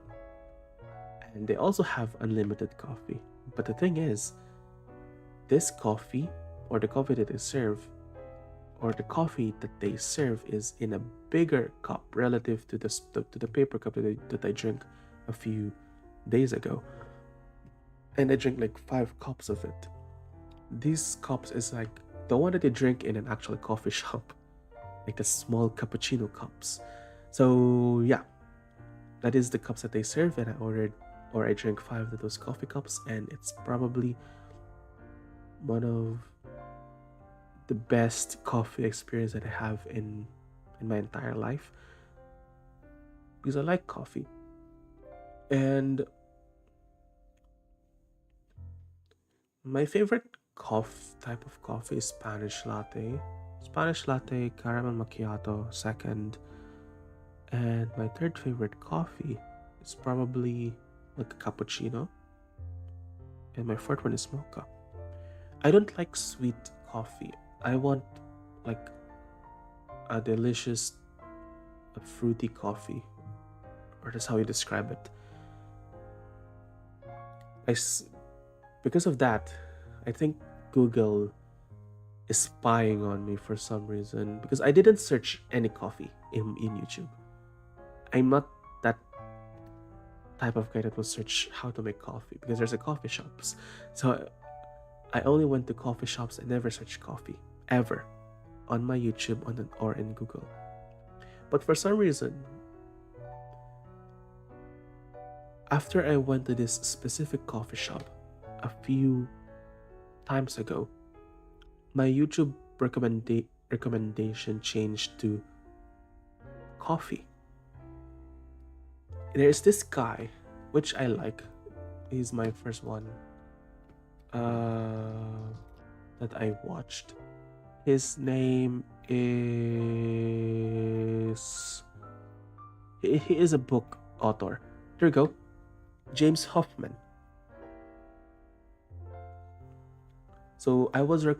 and they also have unlimited coffee. But the thing is, this coffee, or the coffee that they serve, or the coffee that they serve is in a bigger cup relative to the paper cup that I drank a few days ago. And I drink like 5 cups of it. These cups is like the one that you drink in an actual coffee shop, like the small cappuccino cups. So yeah, that is the cups that they serve, and I drank 5 of those coffee cups, and it's probably one of the best coffee experience that I have in my entire life, because I like coffee. And my favorite type of coffee is Spanish latte. Spanish latte, caramel macchiato, second. And my third favorite coffee is probably like a cappuccino. And my fourth one is mocha. I don't like sweet coffee. I want like a delicious, a fruity coffee, or that's how you describe it. I because of that, I think Google is spying on me for some reason, because I didn't search any coffee in YouTube. I'm not that type of guy that will search how to make coffee, because there's a coffee shops. So I only went to coffee shops and never searched coffee ever on my YouTube or in Google. But for some reason, after I went to this specific coffee shop a few times ago, my YouTube recommendation changed to coffee. There's this guy, which I like. He's my first one that I watched. His name is. He is a book author. There you go. James Hoffman. So I was the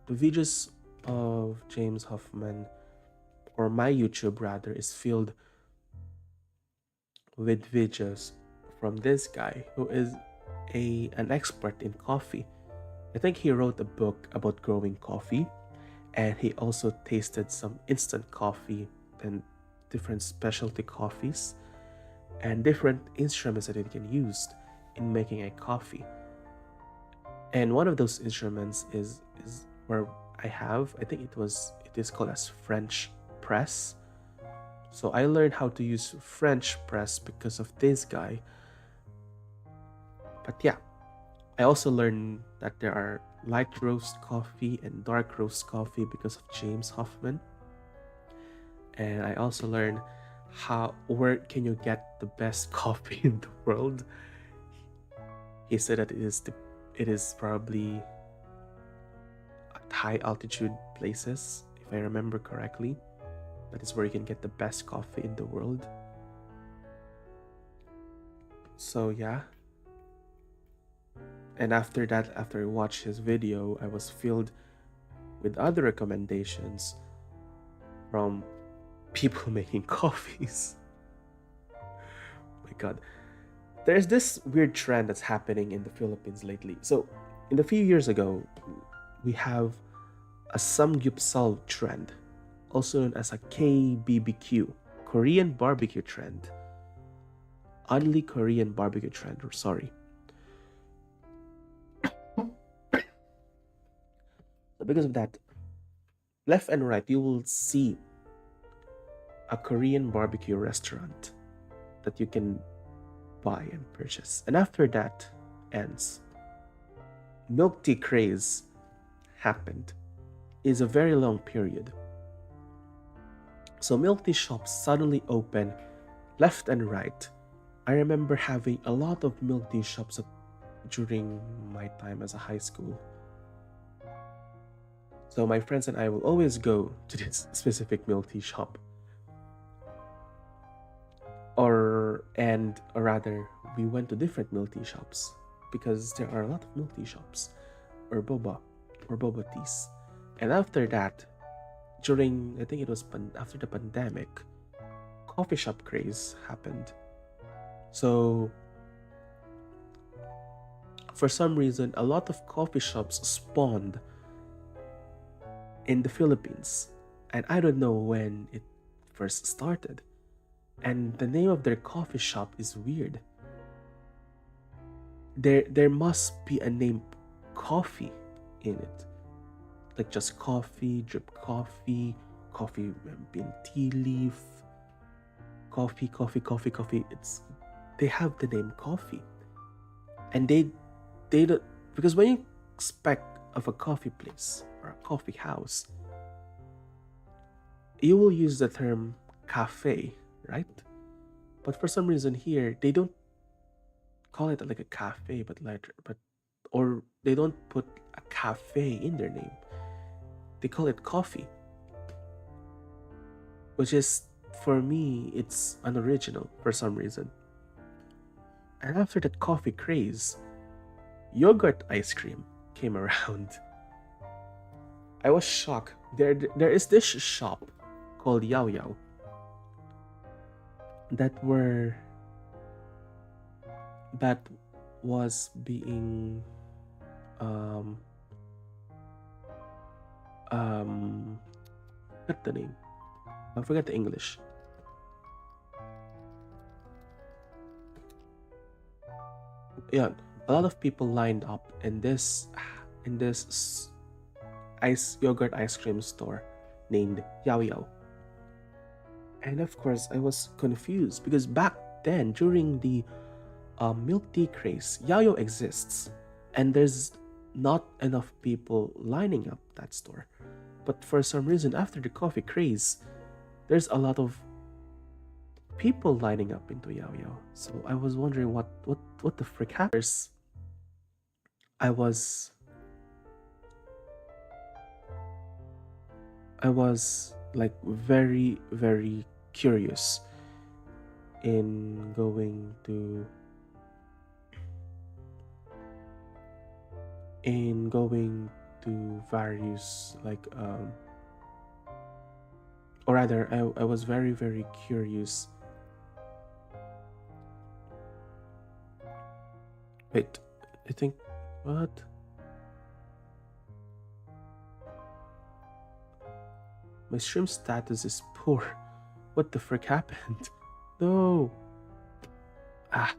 videos of James Hoffman, or my YouTube rather, is filled with videos from this guy who is an expert in coffee. I think he wrote a book about growing coffee, and he also tasted some instant coffee and different specialty coffees and different instruments that it can use in making a coffee. And one of those instruments is where I think it is called as French press. So I learned how to use French press because of this guy. But yeah, I also learned that there are light roast coffee and dark roast coffee because of James Hoffman. And I also learned where can you get the best coffee in the world. He said that it is probably at high altitude places, if I remember correctly. That is where you can get the best coffee in the world. So yeah, And after that, after I watched his video, I was filled with other recommendations from people making coffees. My God. There's this weird trend that's happening in the Philippines lately. So, in a few years ago, we have a samgyeopsal trend, also known as a KBBQ, Korean barbecue trend. Oddly Korean barbecue trend, or sorry. So because of that, left and right, you will see a Korean barbecue restaurant that you can buy and purchase. And after that ends, milk tea craze happened. Is a very long period. So milk tea shops suddenly open left and right. I remember having a lot of milk tea shops during my time as a high school. So my friends and I will always go to this specific milk tea shop. Or rather, we went to different milk tea shops because there are a lot of milk tea shops or boba teas. And after that, during, I think it was after the pandemic, coffee shop craze happened. So for some reason, a lot of coffee shops spawned in the Philippines. And I don't know when it first started. And the name of their coffee shop is weird. There must be a name coffee in it. Like just coffee, drip coffee, coffee bean tea leaf, coffee. It's they have the name coffee. And they don't, because when you expect of a coffee place or a coffee house, you will use the term cafe, right? But for some reason here, they don't call it like a cafe, or they don't put a cafe in their name. They call it coffee, which is, for me, it's unoriginal for some reason. And after that coffee craze, yogurt ice cream came around. I was shocked. There is this shop called Yao Yao that was being forget the name. I forget the English. Yeah, a lot of people lined up in this yogurt ice cream store named Yao Yao. And of course, I was confused because back then, during the milk tea craze, Yao Yao exists, and there's not enough people lining up that store. But for some reason, after the coffee craze, there's a lot of people lining up into Yao Yao. So I was wondering what the frick happened. I was like very, very curious in going to various, like or rather, I was very, very curious. Wait, I think, what? My stream status is poor. What the frick happened? No. Ah.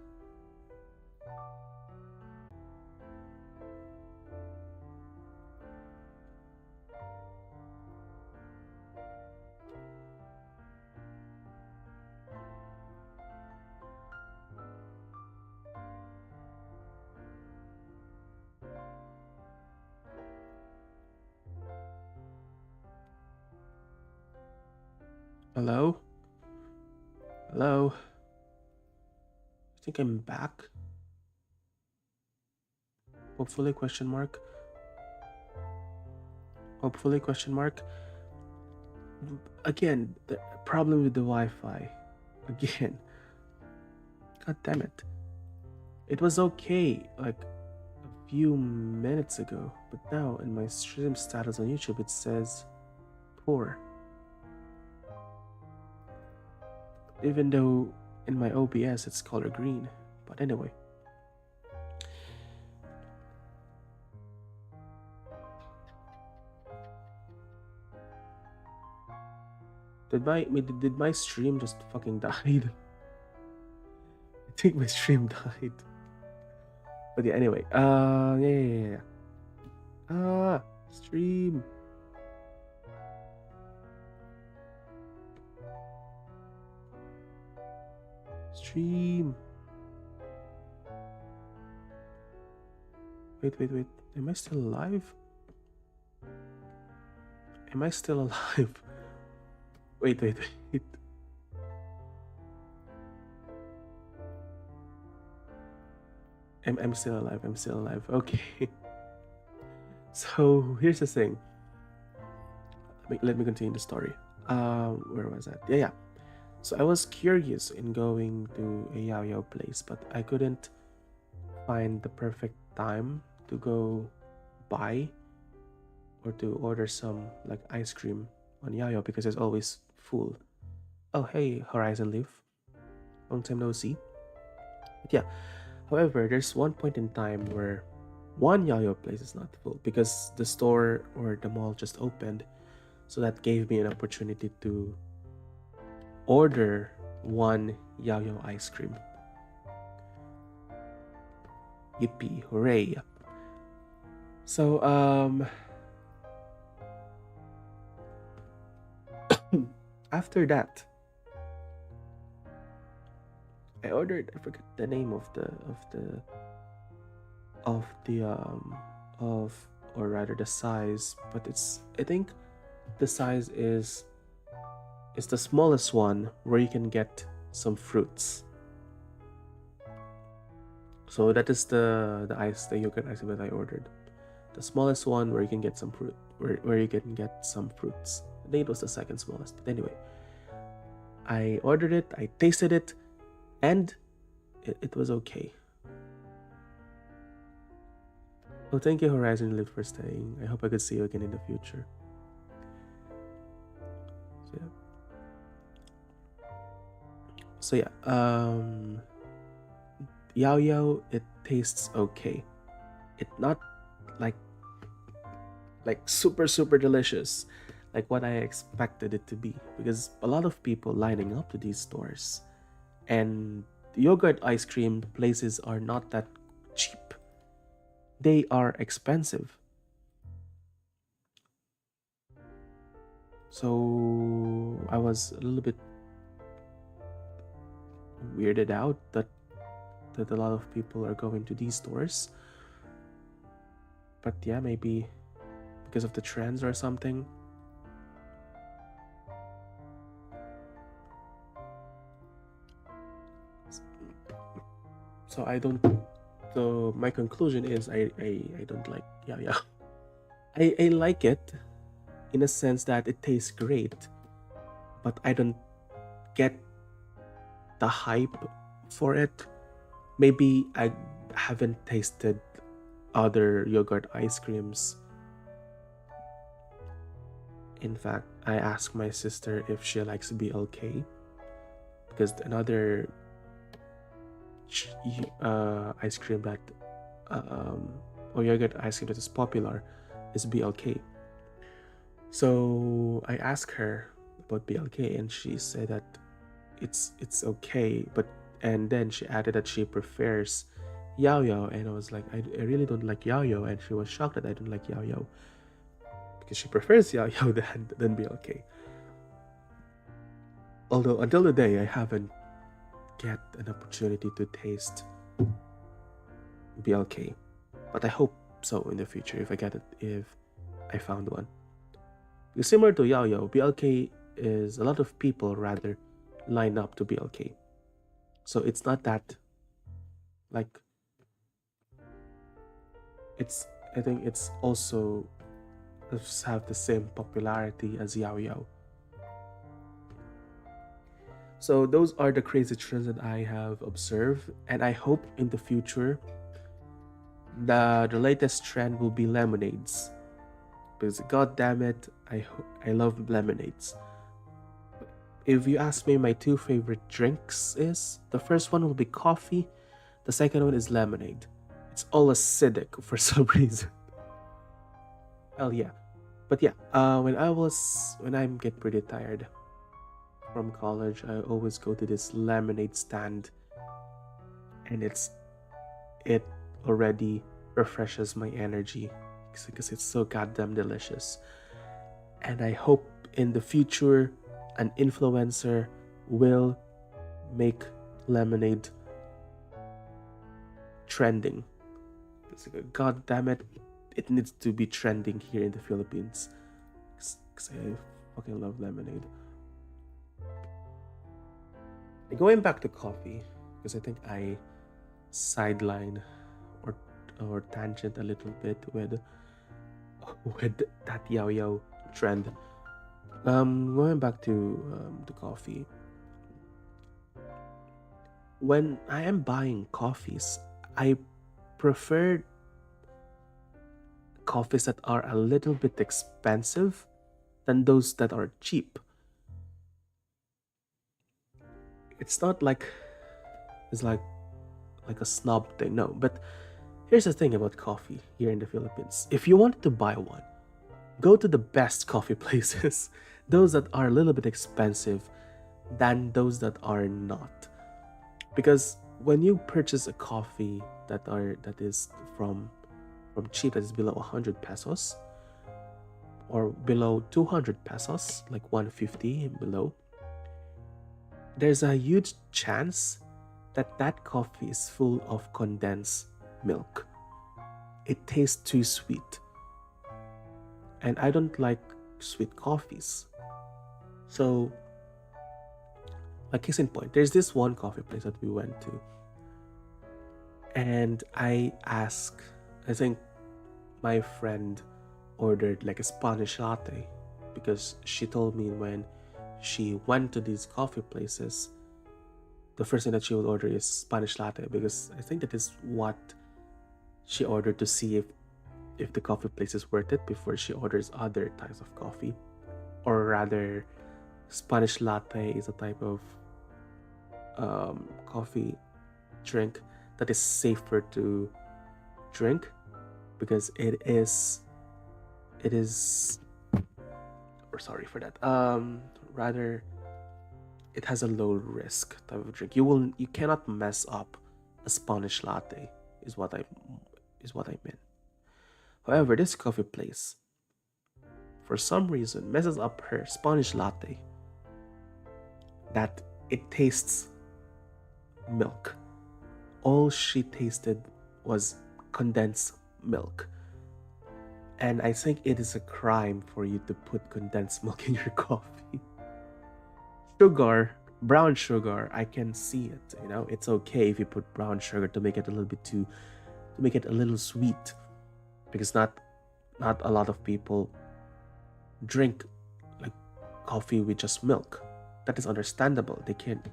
Hello? Hello? I think I'm back. Hopefully, question mark. Hopefully, question mark. Again, the problem with the Wi-Fi. Again. God damn it. It was okay like a few minutes ago, but now in my stream status on YouTube it says poor. Even though in my OBS it's color green. But anyway. Did my stream just fucking died? I think my stream died. But yeah, anyway. Yeah. Stream. Stream. Wait. Am I still alive? Am I still alive? Wait. I'm still alive. I'm still alive. Okay. So here's the thing. Let me continue the story. Where was that? Yeah. So I was curious in going to a Yao place, but I couldn't find the perfect time to go buy or to order some like ice cream on Yao because it's always full. Oh hey, Horizon Leaf. Long time no see. But yeah. However, there's one point in time where one Yao place is not full because the store or the mall just opened. So that gave me an opportunity to order one Yao ice cream. Yippee, hooray. So, after that, I ordered, I forget the name of or rather the size, but I think the size is the smallest one where you can get some fruits. So that is the yogurt ice cream that I ordered. The smallest one where you can get some fruit, where you can get some fruits. I think it was the second smallest. But anyway, I ordered it, I tasted it, and it was okay. Oh, thank you, Horizon Live, for staying. I hope I could see you again in the future. So yeah, Yao, it tastes okay. It's not like super delicious, like what I expected it to be, because a lot of people lining up to these stores, and yogurt ice cream places are not that cheap. They are expensive. So I was a little bit weirded out that a lot of people are going to these stores. But yeah, maybe because of the trends or something. So I don't. So my conclusion is I don't like Yao. I like it in a sense that it tastes great, but I don't get the hype for it. Maybe I haven't tasted other yogurt ice creams. In fact, I asked my sister if she likes BLK, because another ice cream that or yogurt ice cream that is popular is BLK. So I asked her about BLK, and she said that it's okay, and then she added that she prefers Yao, and I was like, I really don't like Yao, and she was shocked that I don't like Yao because she prefers Yao than BLK. Although until today I haven't get an opportunity to taste BLK, but I hope so in the future if I found one. Because similar to Yao, BLK is a lot of people rather line up to BLK, so it's not that like I think it's also have the same popularity as Yao. So those are the crazy trends that I have observed, and I hope in the future The latest trend will be lemonades because god damn it, I love lemonades. If you ask me, my two favorite drinks is the first one will be coffee, the second one is lemonade. It's all acidic for some reason. Hell yeah. But yeah, when I get pretty tired from college, I always go to this lemonade stand, and it already refreshes my energy because it's so goddamn delicious. And I hope in the future an influencer will make lemonade trending. It's like, god damn it, it needs to be trending here in the Philippines because I fucking love lemonade. Going back to coffee, because I think I sideline or tangent a little bit with that yao yao trend. Going back to the coffee. When I am buying coffees, I prefer coffees that are a little bit expensive than those that are cheap. It's not like it's like a snob thing, no. But here's the thing about coffee here in the Philippines. If you wanted to buy one, go to the best coffee places, those that are a little bit expensive than those that are not. Because when you purchase a coffee that is from cheap, that is below 100 pesos or below 200 pesos, like 150 and below, there's a huge chance that that coffee is full of condensed milk. It tastes too sweet, and I don't like sweet coffees. So, like case in point, there's this one coffee place that we went to, and I think my friend ordered like a Spanish latte because she told me when she went to these coffee places, the first thing that she would order is Spanish latte because I think that is what she ordered to see if the coffee place is worth it before she orders other types of coffee. Or rather, Spanish latte is a type of coffee drink that is safer to drink because it is or sorry for that rather it has a low risk type of drink. You cannot mess up a Spanish latte is what I meant. However, this coffee place for some reason messes up her Spanish latte that it tastes milk. All she tasted was condensed milk. And I think it is a crime for you to put condensed milk in your coffee. Sugar, brown sugar, I can see it. It's okay if you put brown sugar to make it a little bit to make it a little sweet, because not a lot of people drink like coffee with just milk. That is understandable.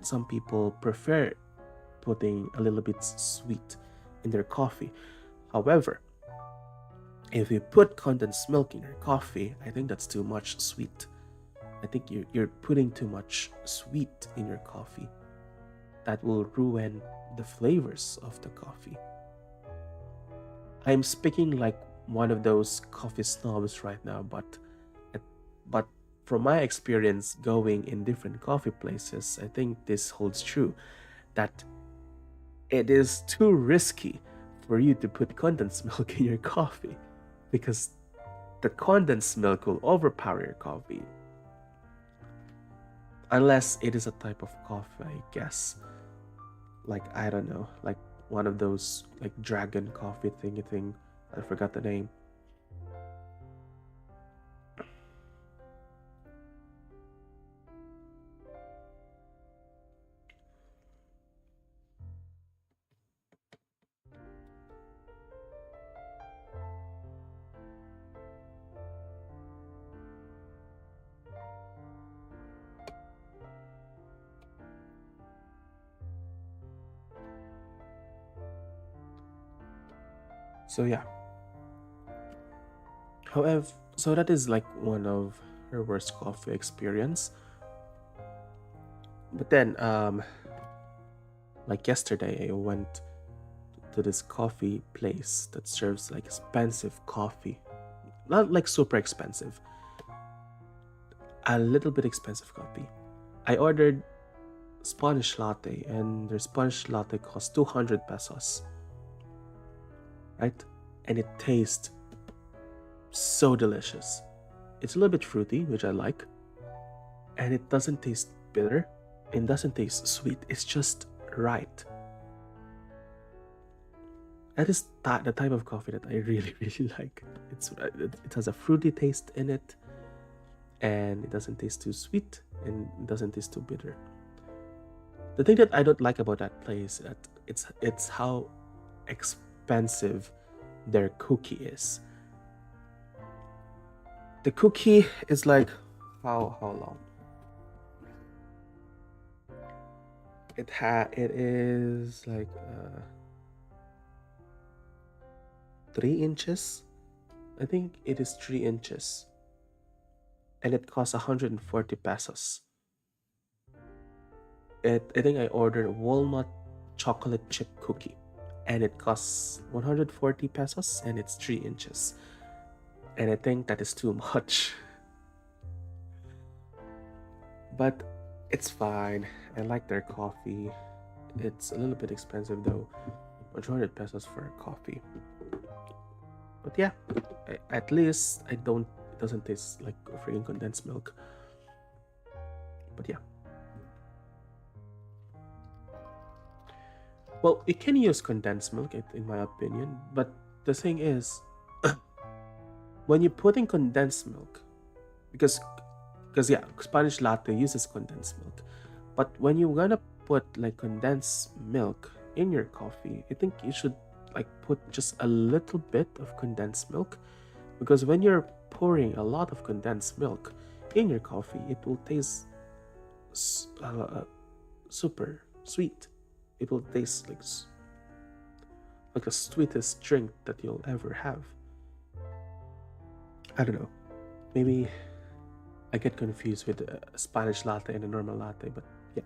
Some people prefer putting a little bit sweet in their coffee. However, if you put condensed milk in your coffee, I think that's too much sweet. I think you're putting too much sweet in your coffee. That will ruin the flavors of the coffee. I'm speaking like one of those coffee snobs right now, but from my experience going in different coffee places, I think this holds true that it is too risky for you to put condensed milk in your coffee because the condensed milk will overpower your coffee. Unless it is a type of coffee, I guess. Like, I don't know, like one of those like dragon coffee thingy thing. I forgot the name. So yeah. However, so that is like one of her worst coffee experience. But then, like yesterday, I went to this coffee place that serves like expensive coffee, not like super expensive, a little bit expensive coffee. I ordered Spanish latte, and their Spanish latte cost 200 pesos, right? And it tastes so delicious. It's a little bit fruity, which I like, and it doesn't taste bitter. It doesn't taste sweet. It's just right. That is the type of coffee that I really, really like. It has a fruity taste in it, and it doesn't taste too sweet, and it doesn't taste too bitter. The thing that I don't like about that place is that it's how expensive their cookie is. The cookie is like how long? It is like 3 inches. I think it is 3 inches, and it costs 140 pesos. I think I ordered walnut chocolate chip cookie, and it costs 140 pesos, and it's 3 inches. And I think that is too much. But it's fine. I like their coffee. It's a little bit expensive though. 100 pesos for a coffee. But yeah, at least it doesn't taste like freaking condensed milk. But yeah. Well, you can use condensed milk in my opinion, but the thing is when you put in condensed milk, because yeah, Spanish latte uses condensed milk. But when you're gonna put like condensed milk in your coffee, I think you should like put just a little bit of condensed milk, because when you're pouring a lot of condensed milk in your coffee, it will taste super sweet. It will taste like the sweetest drink that you'll ever have. I don't know. Maybe I get confused with a Spanish latte and a normal latte, but yeah.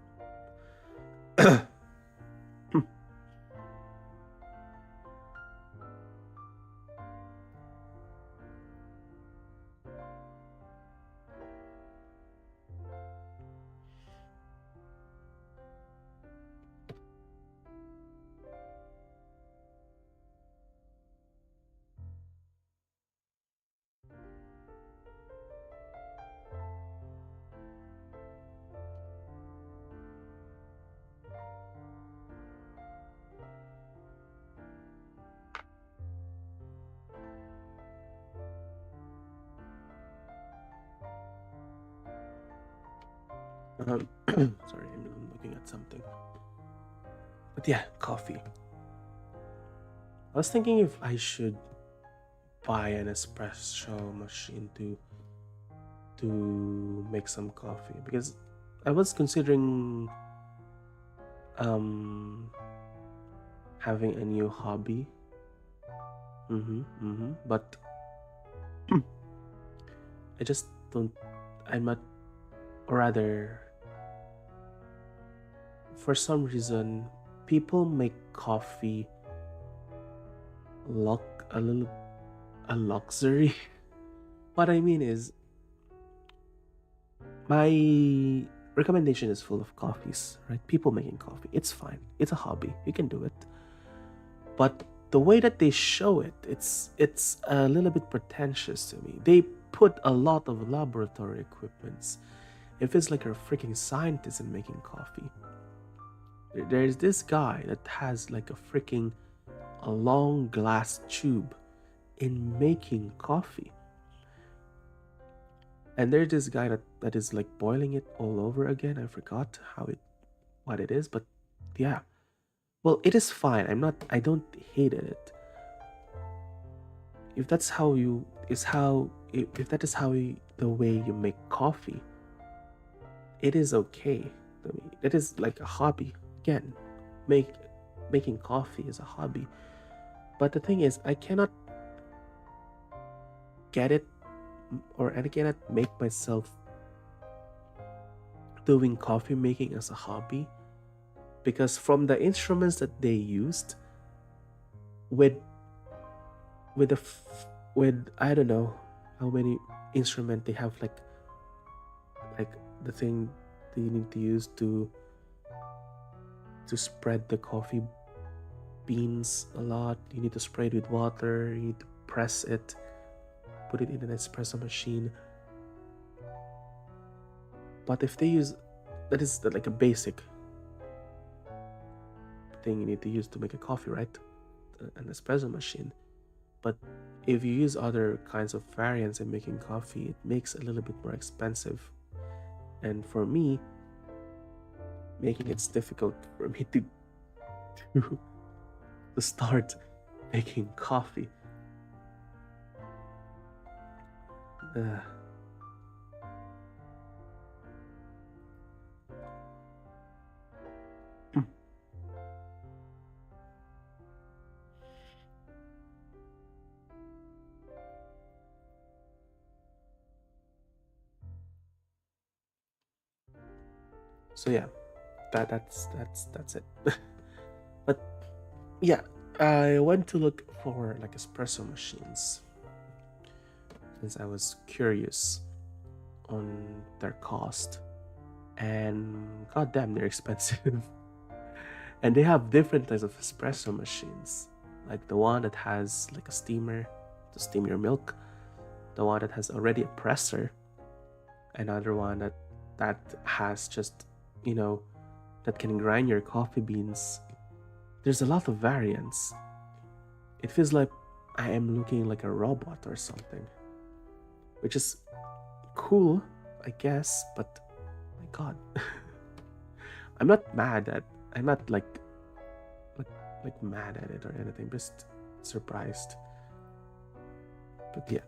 Sorry, I'm looking at something. But yeah, coffee. I was thinking if I should buy an espresso machine to make some coffee, because I was considering um having a new hobby. But I just don't. I'm not, or rather, for some reason, people make coffee look a luxury. What I mean is, my recommendation is full of coffees, right? People making coffee. It's fine. It's a hobby. You can do it. But the way that they show it, it's a little bit pretentious to me. They put a lot of laboratory equipments. It feels like you're a freaking scientist in making coffee. There's this guy that has like a long glass tube in making coffee. And there's this guy that is like boiling it all over again. I forgot what it is, but yeah. Well, it is fine. I don't hate it. If that's how you is how if that is the way you make coffee, it is okay to me. It is like a hobby. Again, making coffee is a hobby. But the thing is, I cannot get it, or I cannot make myself doing coffee making as a hobby, because from the instruments that they used, with with the with I don't know how many instrument they have, like the thing that you need to use to spread the coffee beans a lot. You need to spray it with water, you need to press it, put it in an espresso machine. But if they use, that is like a basic thing you need to use to make a coffee, right? An espresso machine. But if you use other kinds of variants in making coffee, it makes it a little bit more expensive. And for me, making it's difficult for me to, to start making coffee. Uh, so yeah, that's it. But yeah, I went to look for like espresso machines since I was curious on their cost, and goddamn, they're expensive. And they have different types of espresso machines, like the one that has like a steamer to steam your milk, the one that has already a presser, another one that has just, you know, that can grind your coffee beans. There's a lot of variants. It feels like I am looking like a robot or something, which is cool, I guess, but my god. I'm not mad at I'm not like mad at it or anything, just surprised. But yeah.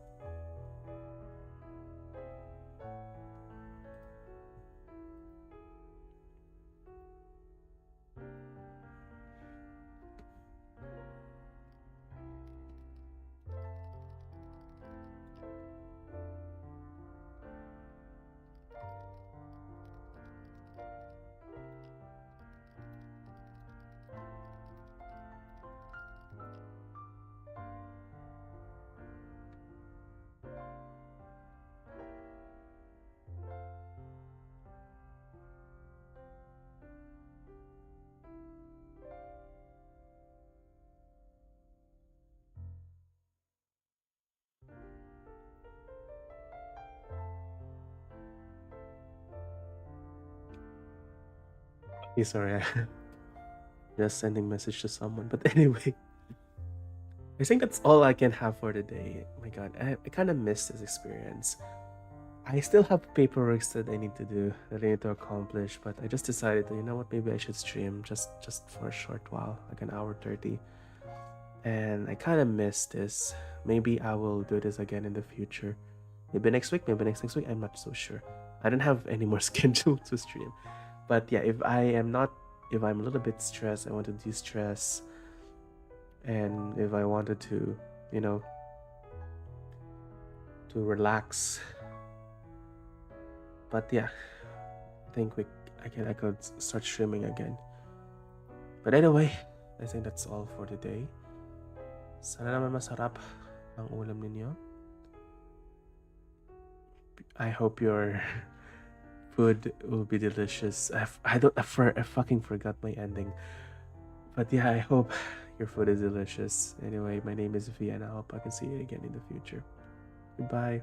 Sorry, just sending message to someone. But anyway, I think that's all I can have for today. My god, I kind of missed this experience. I still have paperwork that I need to do, that I need to accomplish, but I just decided that, you know what, maybe I should stream just for a short while, like an hour 30. And I kind of missed this. Maybe I will do this again in the future. Maybe next week, maybe next week, I'm not so sure. I don't have any more schedule to stream. But yeah, if I'm a little bit stressed, I want to de-stress. And if I wanted to, you know, to relax. But yeah, I think I could start streaming again. But anyway, I think that's all for today. Sana naman masarap ang ulam ninyo. I hope your food will be delicious. I fucking forgot my ending. But yeah, I hope your food is delicious. Anyway, my name is V, and I hope I can see you again in the future. Goodbye.